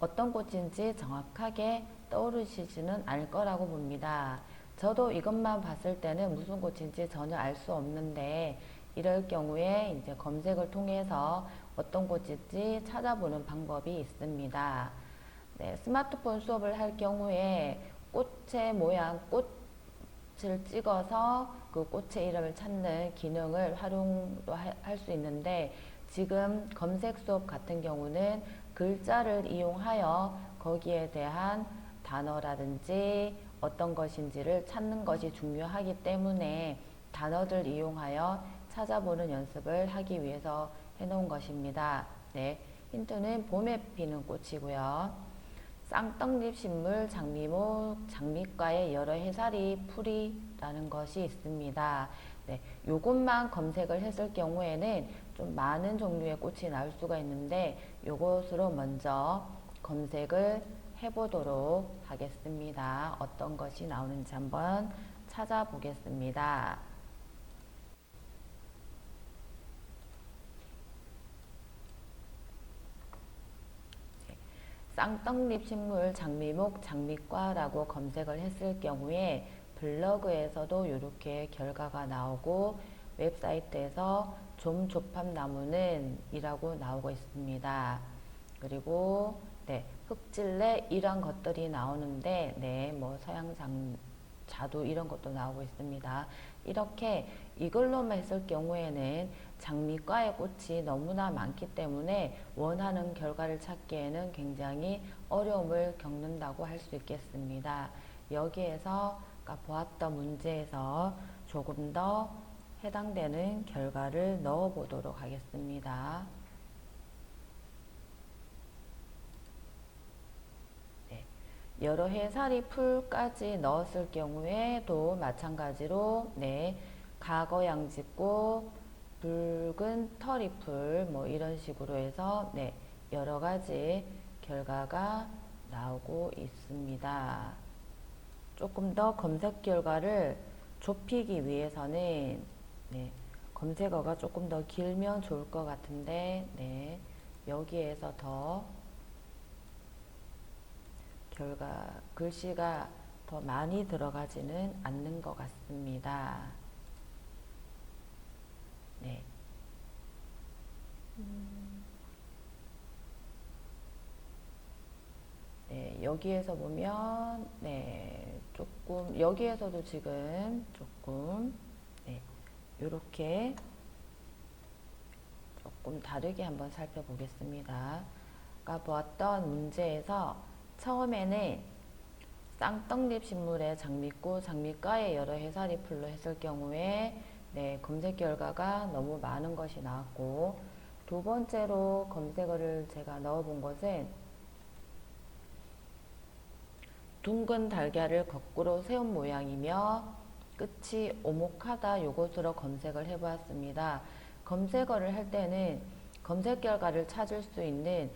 어떤 꽃인지 정확하게 떠오르시지는 않을 거라고 봅니다. 저도 이것만 봤을 때는 무슨 꽃인지 전혀 알 수 없는데 이럴 경우에 이제 검색을 통해서 어떤 꽃인지 찾아보는 방법이 있습니다. 스마트폰 수업을 할 경우에 꽃의 모양, 꽃을 찍어서 그 꽃의 이름을 찾는 기능을 활용도 할 수 있는데 지금 검색 수업 같은 경우는 글자를 이용하여 거기에 대한 단어라든지 어떤 것인지를 찾는 것이 중요하기 때문에 단어들 이용하여 찾아보는 연습을 하기 위해서 해놓은 것입니다. 네, 힌트는 봄에 피는 꽃이고요. 쌍떡잎 식물 장미목 장미과의 여러 해살이 풀이라는 것이 있습니다. 네, 요것만 검색을 했을 경우에는 좀 많은 종류의 꽃이 나올 수가 있는데 요것으로 먼저 검색을 해보도록 하겠습니다. 어떤 것이 나오는지 한번 찾아보겠습니다. 쌍떡잎 식물 장미목 장미과라고 검색을 했을 경우에 블로그에서도 이렇게 결과가 나오고 웹사이트에서 좀조팝나무는 이라고 나오고 있습니다. 그리고 네, 흑질레 이런 것들이 나오는데 네, 뭐 서양장 자두 이런 것도 나오고 있습니다. 이렇게 이걸로만 했을 경우에는 장미과의 꽃이 너무나 많기 때문에 원하는 결과를 찾기에는 굉장히 어려움을 겪는다고 할 수 있겠습니다. 여기에서 아까 보았던 문제에서 조금 더 해당되는 결과를 넣어 보도록 하겠습니다. 여러 해살이 풀까지 넣었을 경우에도 마찬가지로 네, 과거양지꽃, 붉은 털이풀 뭐 이런 식으로 해서 네, 여러 가지 결과가 나오고 있습니다. 조금 더 검색 결과를 좁히기 위해서는 네, 검색어가 조금 더 길면 좋을 것 같은데 네, 여기에서 더 글씨가 더 많이 들어가지는 않는 것 같습니다. 네. 네, 여기에서 보면, 네, 조금, 여기에서도 지금 조금, 네, 요렇게 조금 다르게 한번 살펴보겠습니다. 아까 보았던 문제에서 처음에는 쌍떡잎 식물의 장미꽃, 장미과의 여러 해살이 풀로 했을 경우에 네, 검색 결과가 너무 많은 것이 나왔고 두 번째로 검색어를 제가 넣어본 것은 둥근 달걀을 거꾸로 세운 모양이며 끝이 오목하다 요것으로 검색을 해보았습니다. 검색어를 할 때는 검색 결과를 찾을 수 있는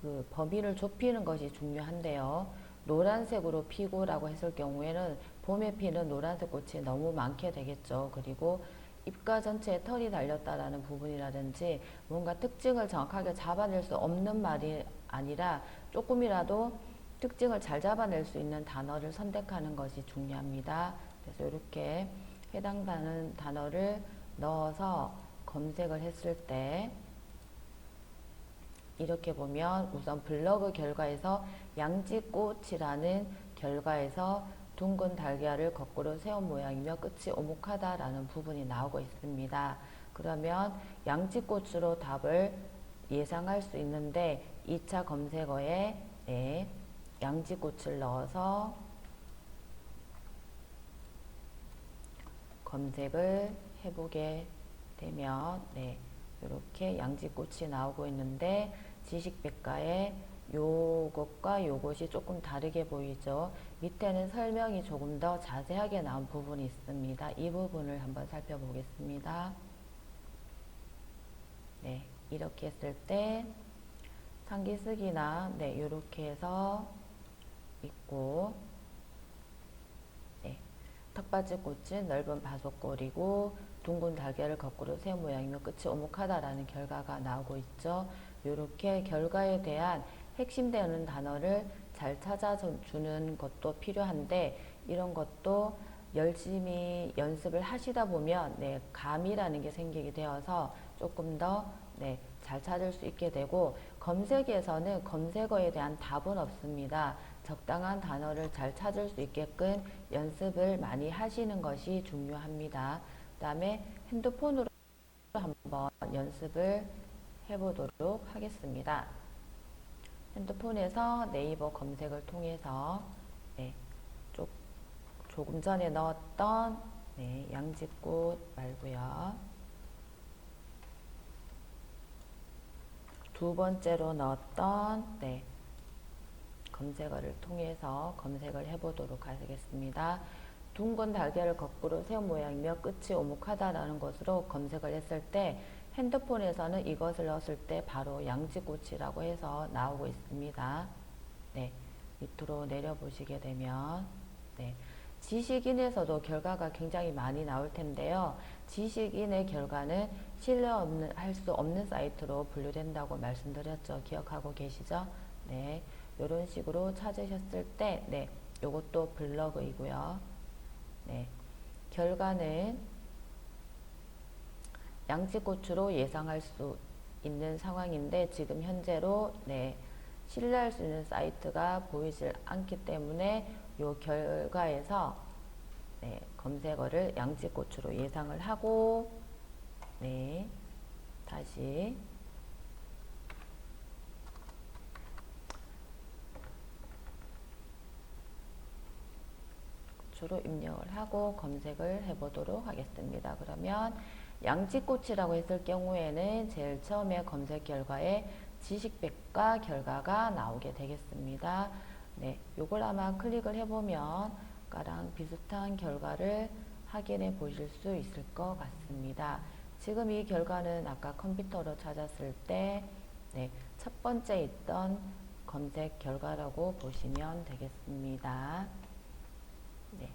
그 범위를 좁히는 것이 중요한데요. 노란색으로 피고라고 했을 경우에는 봄에 피는 노란색 꽃이 너무 많게 되겠죠. 그리고 잎과 전체에 털이 달렸다라는 부분이라든지 뭔가 특징을 정확하게 잡아낼 수 없는 말이 아니라 조금이라도 특징을 잘 잡아낼 수 있는 단어를 선택하는 것이 중요합니다. 그래서 이렇게 해당하는 단어를 넣어서 검색을 했을 때 이렇게 보면 우선 블로그 결과에서 양지꽃이라는 결과에서 둥근 달걀을 거꾸로 세운 모양이며 끝이 오목하다라는 부분이 나오고 있습니다. 그러면 양지꽃으로 답을 예상할 수 있는데 2차 검색어에 네, 양지꽃을 넣어서 검색을 해보게 되면 네, 이렇게 양지꽃이 나오고 있는데 지식백과에 요것과 요것이 조금 다르게 보이죠. 밑에는 설명이 조금 더 자세하게 나온 부분이 있습니다. 이 부분을 한번 살펴보겠습니다. 네, 이렇게 했을 때 상기쓰기나 네, 이렇게 해서 있고 네, 턱받이꽃은 넓은 바속골이고 둥근 달걀을 거꾸로 세운 모양이며 끝이 오목하다라는 결과가 나오고 있죠. 이렇게 결과에 대한 핵심되는 단어를 잘 찾아주는 것도 필요한데 이런 것도 열심히 연습을 하시다 보면 네, 감이라는 게 생기게 되어서 조금 더 네, 잘 찾을 수 있게 되고 검색에서는 검색어에 대한 답은 없습니다. 적당한 단어를 잘 찾을 수 있게끔 연습을 많이 하시는 것이 중요합니다. 그 다음에 핸드폰으로 한번 연습을 해보도록 하겠습니다. 핸드폰에서 네이버 검색을 통해서 네, 조금 전에 넣었던 네, 양지꽃 말고요. 두 번째로 넣었던 네, 검색어를 통해서 검색을 해보도록 하겠습니다. 둥근 달걀을 거꾸로 세운 모양이며 끝이 오목하다라는 것으로 검색을 했을 때 핸드폰에서는 이것을 넣었을 때 바로 양지꽃이라고 해서 나오고 있습니다. 네, 밑으로 내려보시게 되면 네, 지식인에서도 결과가 굉장히 많이 나올 텐데요. 지식인의 결과는 신뢰할 수 없는 사이트로 분류된다고 말씀드렸죠. 기억하고 계시죠? 네, 이런 식으로 찾으셨을 때 네, 요것도 블로그이고요. 네, 결과는 양지고추로 예상할 수 있는 상황인데 지금 현재로 네, 신뢰할 수 있는 사이트가 보이질 않기 때문에 요 결과에서 네, 검색어를 양지고추로 예상을 하고 네, 다시 주로 입력을 하고 검색을 해보도록 하겠습니다. 그러면 양지꽃이라고 했을 경우에는 제일 처음에 검색 결과에 지식백과 결과가 나오게 되겠습니다. 네, 요걸 아마 클릭을 해보면 아까랑 비슷한 결과를 확인해 보실 수 있을 것 같습니다. 지금 이 결과는 아까 컴퓨터로 찾았을 때 네, 첫 번째 있던 검색 결과라고 보시면 되겠습니다. 네,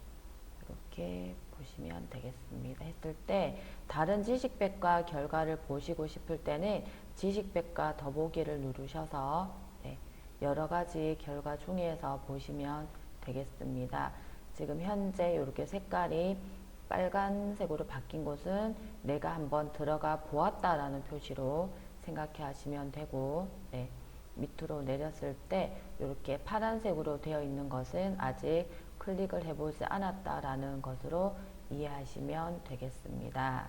이렇게 보시면 되겠습니다. 했을 때 다른 지식백과 결과를 보시고 싶을 때는 지식백과 더보기를 누르셔서 네, 여러 가지 결과 중에서 보시면 되겠습니다. 지금 현재 이렇게 색깔이 빨간색으로 바뀐 곳은 내가 한번 들어가 보았다라는 표시로 생각해 하시면 되고 네, 밑으로 내렸을 때 이렇게 파란색으로 되어 있는 것은 아직 클릭을 해보지 않았다라는 것으로 이해하시면 되겠습니다.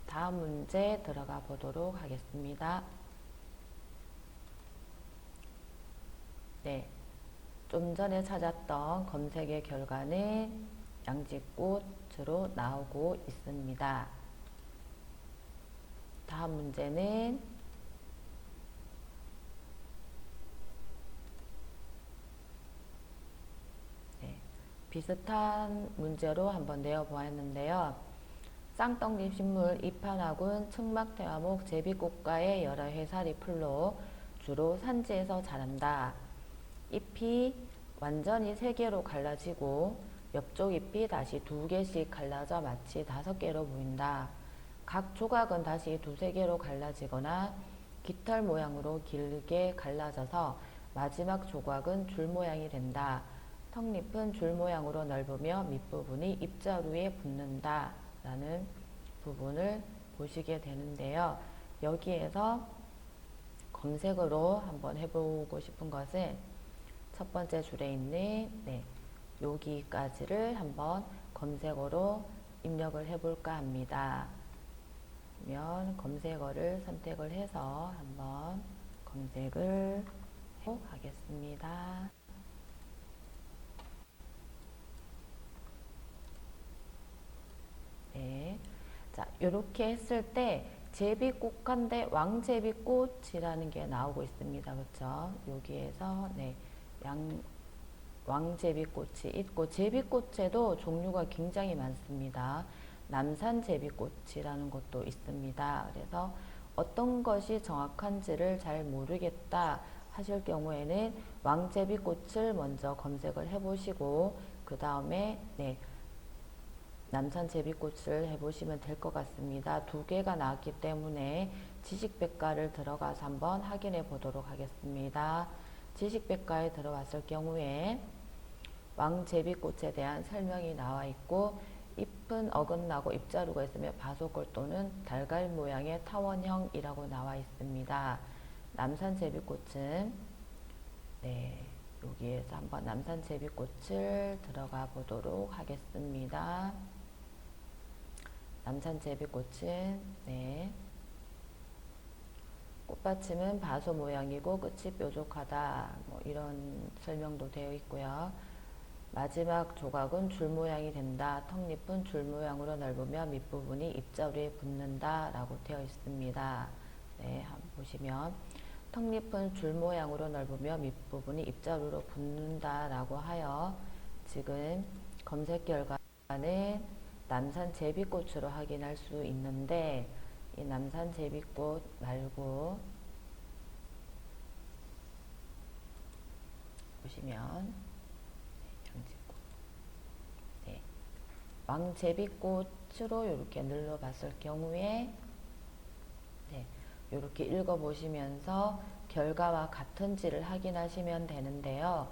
다음 문제 들어가 보도록 하겠습니다. 네, 좀 전에 찾았던 검색의 결과는 양지꽃으로 나오고 있습니다. 다음 문제는 비슷한 문제로 한번 내어보았는데요. 쌍떡잎 식물 잎하나군 측막대화목 제비꽃과의 여러 해살이 풀로 주로 산지에서 자란다. 잎이 완전히 3개로 갈라지고 옆쪽 잎이 다시 2개씩 갈라져 마치 5개로 보인다. 각 조각은 다시 2~3개로 갈라지거나 깃털 모양으로 길게 갈라져서 마지막 조각은 줄 모양이 된다. 턱잎은 줄 모양으로 넓으며 밑부분이 잎자루에 붙는다 라는 부분을 보시게 되는데요. 여기에서 검색으로 한번 해보고 싶은 것은 첫 번째 줄에 있는 네, 여기까지를 한번 검색어로 입력을 해볼까 합니다. 그러면 검색어를 선택을 해서 한번 검색을 하겠습니다. 네. 자, 이렇게 했을 때 제비꽃간데 왕제비꽃이라는 게 나오고 있습니다. 그렇죠? 여기에서 네, 왕제비꽃이 있고 제비꽃에도 종류가 굉장히 많습니다. 남산제비꽃이라는 것도 있습니다. 그래서 어떤 것이 정확한지를 잘 모르겠다 하실 경우에는 왕제비꽃을 먼저 검색을 해보시고 그 다음에 네, 남산 제비꽃을 해보시면 될 것 같습니다. 2개가 나왔기 때문에 지식백과를 들어가서 한번 확인해 보도록 하겠습니다. 지식백과에 들어왔을 경우에 왕제비꽃에 대한 설명이 나와 있고 잎은 어긋나고 잎자루가 있으며 바소골 또는 달걀 모양의 타원형이라고 나와 있습니다. 남산 제비꽃은 네, 여기에서 한번 남산 제비꽃을 들어가 보도록 하겠습니다. 남산 제비꽃은 네, 꽃받침은 바소 모양이고 끝이 뾰족하다 뭐 이런 설명도 되어 있고요. 마지막 조각은 줄 모양이 된다. 턱잎은 줄 모양으로 넓으며 밑부분이 입자루에 붙는다 라고 되어 있습니다. 네, 한번 보시면 턱잎은 줄 모양으로 넓으며 밑부분이 입자루로 붙는다 라고 하여 지금 검색 결과는 남산 제비꽃으로 확인할 수 있는데 이 남산 제비꽃 말고 보시면 장지꽃, 네, 왕제비꽃으로 이렇게 눌러봤을 경우에 네, 이렇게 읽어보시면서 결과와 같은지를 확인하시면 되는데요.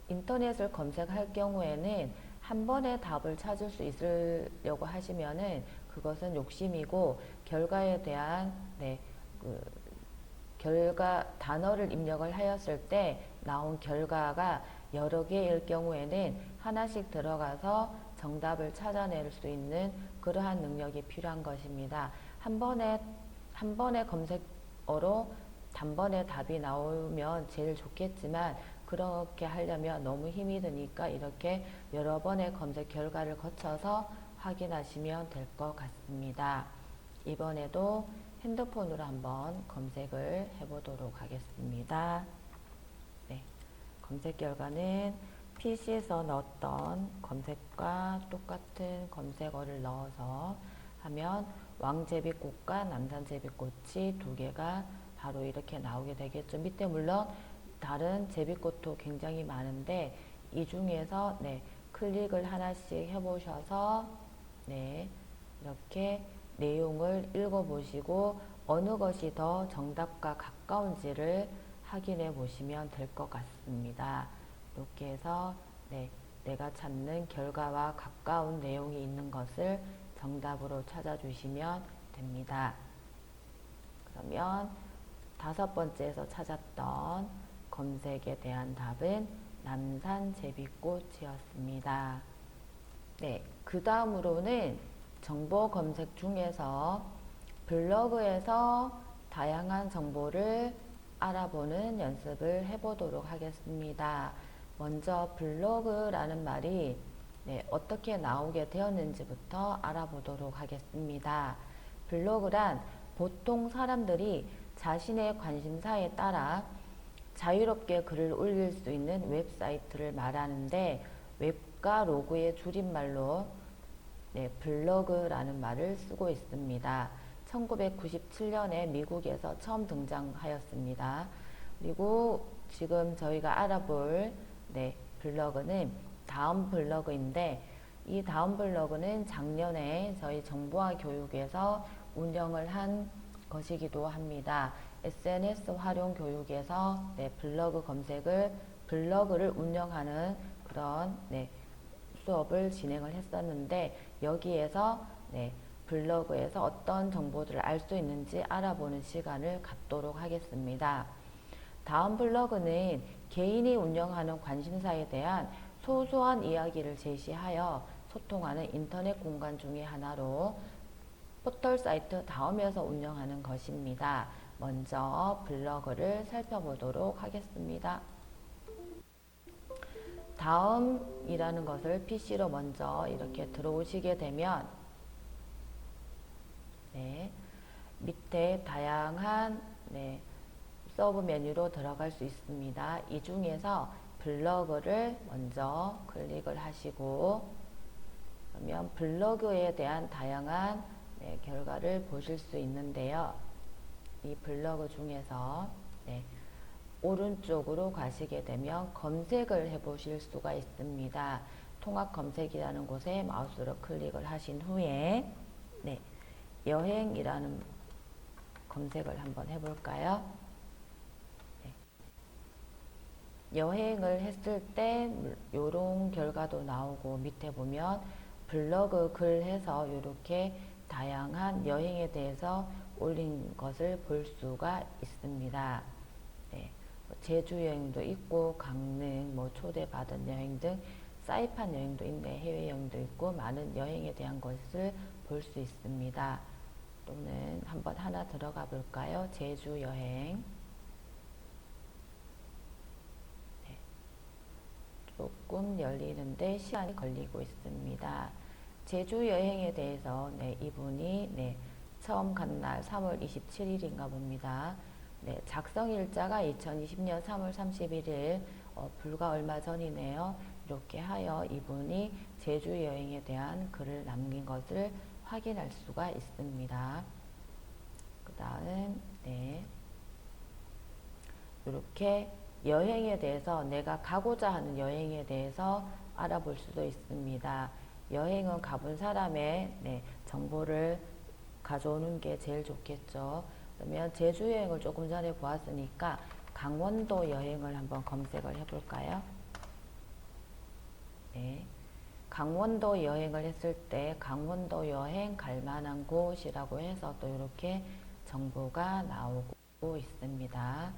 인터넷을 검색할 경우에는 한 번에 답을 찾을 수 있으려고 하시면은 그것은 욕심이고 결과에 대한 결과 단어를 입력을 하였을 때 나온 결과가 여러 개일 경우에는 하나씩 들어가서 정답을 찾아낼 수 있는 그러한 능력이 필요한 것입니다. 한 번에 검색어로 단번에 답이 나오면 제일 좋겠지만 그렇게 하려면 너무 힘이 드니까 이렇게 여러 번의 검색 결과를 거쳐서 확인하시면 될 것 같습니다. 이번에도 핸드폰으로 한번 검색을 해보도록 하겠습니다. 네, 검색 결과는 PC에서 넣었던 검색과 똑같은 검색어를 넣어서 하면 왕제비꽃과 남산제비꽃이 두 개가 바로 이렇게 나오게 되겠죠. 밑에 물론 다른 제비꽃도 굉장히 많은데 이 중에서 클릭을 하나씩 해보셔서 이렇게 내용을 읽어보시고 어느 것이 더 정답과 가까운지를 확인해 보시면 될 것 같습니다. 이렇게 해서 내가 찾는 결과와 가까운 내용이 있는 것을 정답으로 찾아주시면 됩니다. 그러면 다섯 번째에서 찾았던 검색에 대한 답은 남산 제비꽃이었습니다. 네, 그 다음으로는 정보 검색 중에서 블로그에서 다양한 정보를 알아보는 연습을 해보도록 하겠습니다. 먼저 블로그라는 말이 어떻게 나오게 되었는지부터 알아보도록 하겠습니다. 블로그란 보통 사람들이 자신의 관심사에 따라 자유롭게 글을 올릴 수 있는 웹사이트를 말하는데 웹과 로그의 줄임말로 블로그라는 말을 쓰고 있습니다. 1997년에 미국에서 처음 등장하였습니다. 그리고 지금 저희가 알아볼 블로그는 다음 블로그인데 이 다음 블로그는 작년에 저희 정보화 교육에서 운영을 한 것이기도 합니다. SNS 활용 교육에서 블로그를 운영하는 그런 수업을 진행을 했었는데 여기에서 블로그에서 어떤 정보들을 알 수 있는지 알아보는 시간을 갖도록 하겠습니다. 다음 블로그는 개인이 운영하는 관심사에 대한 소소한 이야기를 제시하여 소통하는 인터넷 공간 중의 하나로 포털 사이트 다음에서 운영하는 것입니다. 먼저 블로그를 살펴보도록 하겠습니다. 다음이라는 것을 PC로 먼저 이렇게 들어오시게 되면 밑에 다양한 서브 메뉴로 들어갈 수 있습니다. 이 중에서 블로그를 먼저 클릭을 하시고 그러면 블로그에 대한 다양한 결과를 보실 수 있는데요. 이 블로그 중에서 오른쪽으로 가시게 되면 검색을 해 보실 수가 있습니다. 통합 검색이라는 곳에 마우스로 클릭을 하신 후에 여행이라는 검색을 한번 해볼까요? 여행을 했을 때 요런 결과도 나오고 밑에 보면 블로그 글 해서 이렇게 다양한 여행에 대해서 올린 것을 볼 수가 있습니다. 제주 여행도 있고 강릉 초대받은 여행 등 사이판 여행도 있네, 해외 여행도 있고 많은 여행에 대한 것을 볼 수 있습니다. 또는 한번 하나 들어가 볼까요? 제주 여행. 조금 열리는데 시간이 걸리고 있습니다. 제주 여행에 대해서 이분이 처음 간 날 3월 27일인가 봅니다. 작성 일자가 2020년 3월 31일, 불과 얼마 전이네요. 이렇게 하여 이분이 제주 여행에 대한 글을 남긴 것을 확인할 수가 있습니다. 그 다음, 이렇게 여행에 대해서 내가 가고자 하는 여행에 대해서 알아볼 수도 있습니다. 여행은 가본 사람의 정보를 가져오는 게 제일 좋겠죠. 그러면 제주 여행을 조금 전에 보았으니까 강원도 여행을 한번 검색을 해볼까요? 네. 강원도 여행을 했을 때 강원도 여행 갈 만한 곳이라고 해서 또 이렇게 정보가 나오고 있습니다.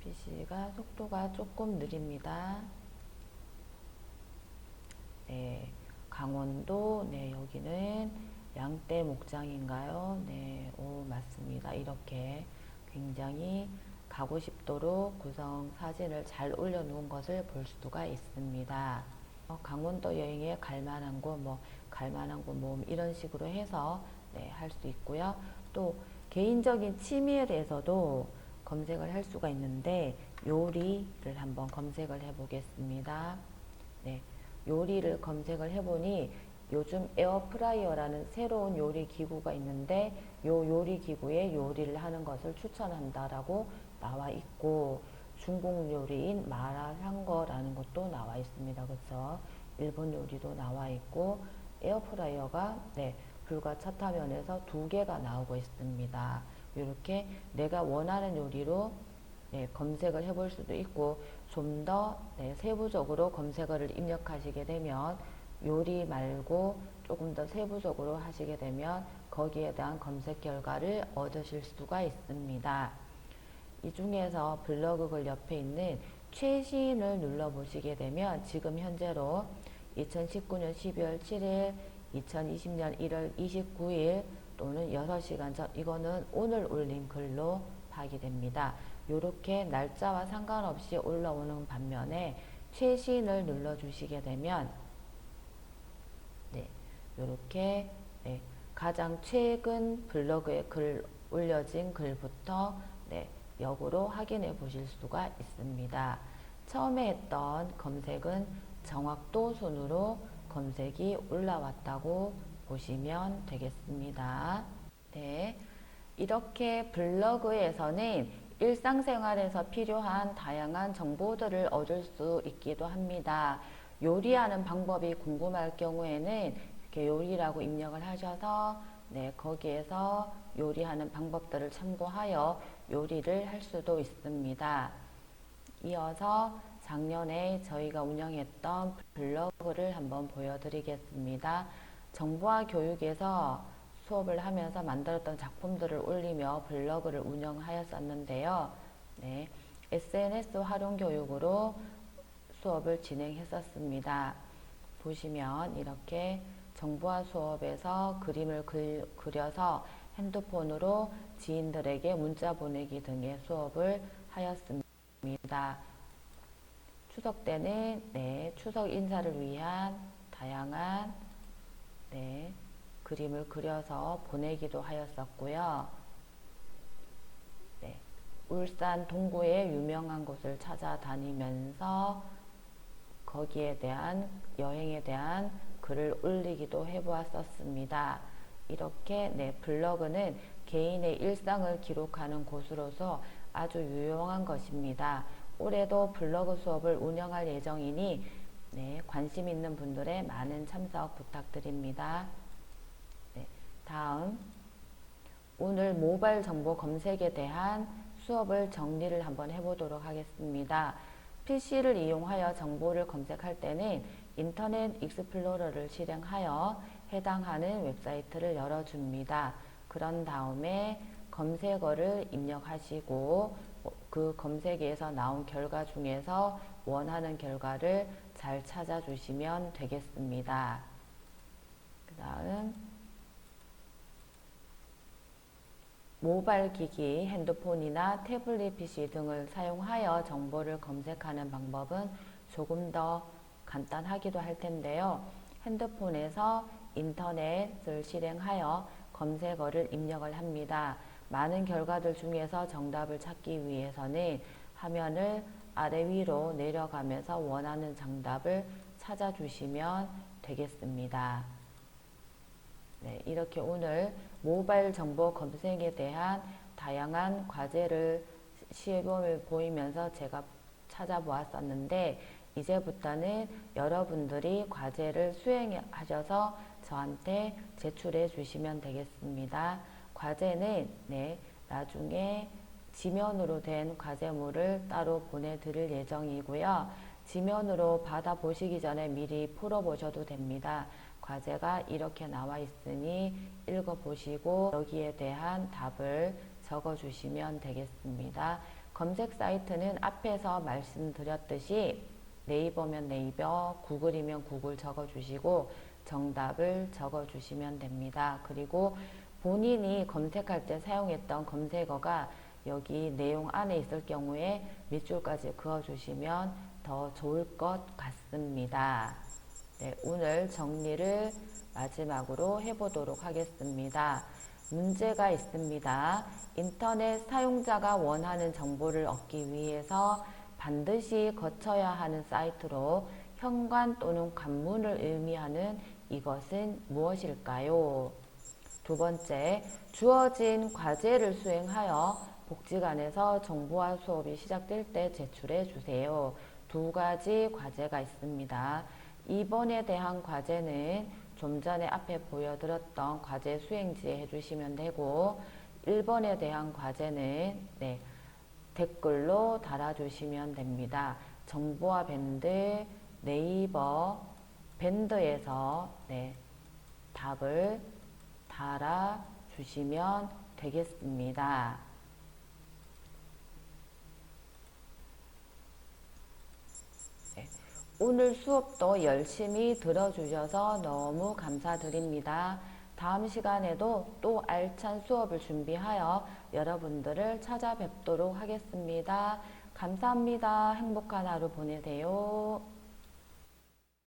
PC가 속도가 조금 느립니다. 강원도, 여기는 양떼 목장인가요? 맞습니다. 이렇게 굉장히 가고 싶도록 구성 사진을 잘 올려놓은 것을 볼 수가 있습니다. 강원도 여행에 갈만한 곳, 갈만한 곳, 이런 식으로 해서 할 수 있고요. 또 개인적인 취미에 대해서도 검색을 할 수가 있는데 요리를 한번 검색을 해 보겠습니다. 요리를 검색을 해보니 요즘 에어프라이어라는 새로운 요리 기구가 있는데 요 요리 기구에 요리를 하는 것을 추천한다라고 나와 있고, 중국 요리인 마라샹궈라는 것도 나와 있습니다. 그렇죠? 일본 요리도 나와 있고, 에어프라이어가 불과 첫 화면에서 2개가 나오고 있습니다. 이렇게 내가 원하는 요리로 검색을 해볼 수도 있고, 좀 더 세부적으로 검색어를 입력하시게 되면 요리 말고 조금 더 세부적으로 하시게 되면 거기에 대한 검색 결과를 얻으실 수가 있습니다. 이 중에서 블로그 글 옆에 있는 최신을 눌러보시게 되면 지금 현재로 2019년 12월 7일, 2020년 1월 29일 또는 6시간 전, 이거는 오늘 올린 글로 파악됩니다. 이렇게 날짜와 상관없이 올라오는 반면에 최신을 눌러주시게 되면 이렇게 가장 최근 블로그에 글 올려진 글부터 역으로 확인해 보실 수가 있습니다. 처음에 했던 검색은 정확도 순으로 검색이 올라왔다고 보시면 되겠습니다. 이렇게 블로그에서는 일상생활에서 필요한 다양한 정보들을 얻을 수 있기도 합니다. 요리하는 방법이 궁금할 경우에는 이렇게 요리라고 입력을 하셔서 거기에서 요리하는 방법들을 참고하여 요리를 할 수도 있습니다. 이어서 작년에 저희가 운영했던 블로그를 한번 보여드리겠습니다. 정보화 교육에서 수업을 하면서 만들었던 작품들을 올리며 블로그를 운영하였었는데요. SNS 활용 교육으로 수업을 진행했었습니다. 보시면 이렇게 정보화 수업에서 그림을 그려서 핸드폰으로 지인들에게 문자 보내기 등의 수업을 하였습니다. 추석 때는 추석 인사를 위한 다양한 그림을 그려서 보내기도 하였었고요. 울산 동구의 유명한 곳을 찾아다니면서 거기에 대한 여행에 대한 글을 올리기도 해보았었습니다. 이렇게 블로그는 개인의 일상을 기록하는 곳으로서 아주 유용한 것입니다. 올해도 블로그 수업을 운영할 예정이니 관심 있는 분들의 많은 참석 부탁드립니다. 다음, 오늘 모바일 정보 검색에 대한 수업을 정리를 한번 해보도록 하겠습니다. PC를 이용하여 정보를 검색할 때는 인터넷 익스플로러를 실행하여 해당하는 웹사이트를 열어줍니다. 그런 다음에 검색어를 입력하시고 그 검색에서 나온 결과 중에서 원하는 결과를 잘 찾아주시면 되겠습니다. 그 다음 모바일 기기, 핸드폰이나 태블릿 PC 등을 사용하여 정보를 검색하는 방법은 조금 더 간단하기도 할 텐데요. 핸드폰에서 인터넷을 실행하여 검색어를 입력을 합니다. 많은 결과들 중에서 정답을 찾기 위해서는 화면을 아래 위로 내려가면서 원하는 정답을 찾아주시면 되겠습니다. 네, 이렇게 오늘 모바일 정보 검색에 대한 다양한 과제를 시험을 보이면서 제가 찾아보았었는데, 이제부터는 여러분들이 과제를 수행하셔서 저한테 제출해 주시면 되겠습니다. 과제는 나중에 지면으로 된 과제물을 따로 보내드릴 예정이고요. 지면으로 받아보시기 전에 미리 풀어보셔도 됩니다. 과제가 이렇게 나와 있으니 읽어보시고 여기에 대한 답을 적어주시면 되겠습니다. 검색 사이트는 앞에서 말씀드렸듯이 네이버면 네이버, 구글이면 구글 적어주시고 정답을 적어주시면 됩니다. 그리고 본인이 검색할 때 사용했던 검색어가 여기 내용 안에 있을 경우에 밑줄까지 그어주시면 더 좋을 것 같습니다. 네, 오늘 정리를 마지막으로 해보도록 하겠습니다. 문제가 있습니다. 인터넷 사용자가 원하는 정보를 얻기 위해서 반드시 거쳐야 하는 사이트로 현관 또는 관문을 의미하는 이것은 무엇일까요? 두 번째, 주어진 과제를 수행하여 복지관에서 정보화 수업이 시작될 때 제출해 주세요. 두 가지 과제가 있습니다. 2번에 대한 과제는 좀 전에 앞에 보여드렸던 과제 수행지에 해주시면 되고, 1번에 대한 과제는 댓글로 달아주시면 됩니다. 정보화 밴드 네이버 밴드에서 답을 달아주시면 되겠습니다. 오늘 수업도 열심히 들어주셔서 너무 감사드립니다. 다음 시간에도 또 알찬 수업을 준비하여 여러분들을 찾아뵙도록 하겠습니다. 감사합니다. 행복한 하루 보내세요.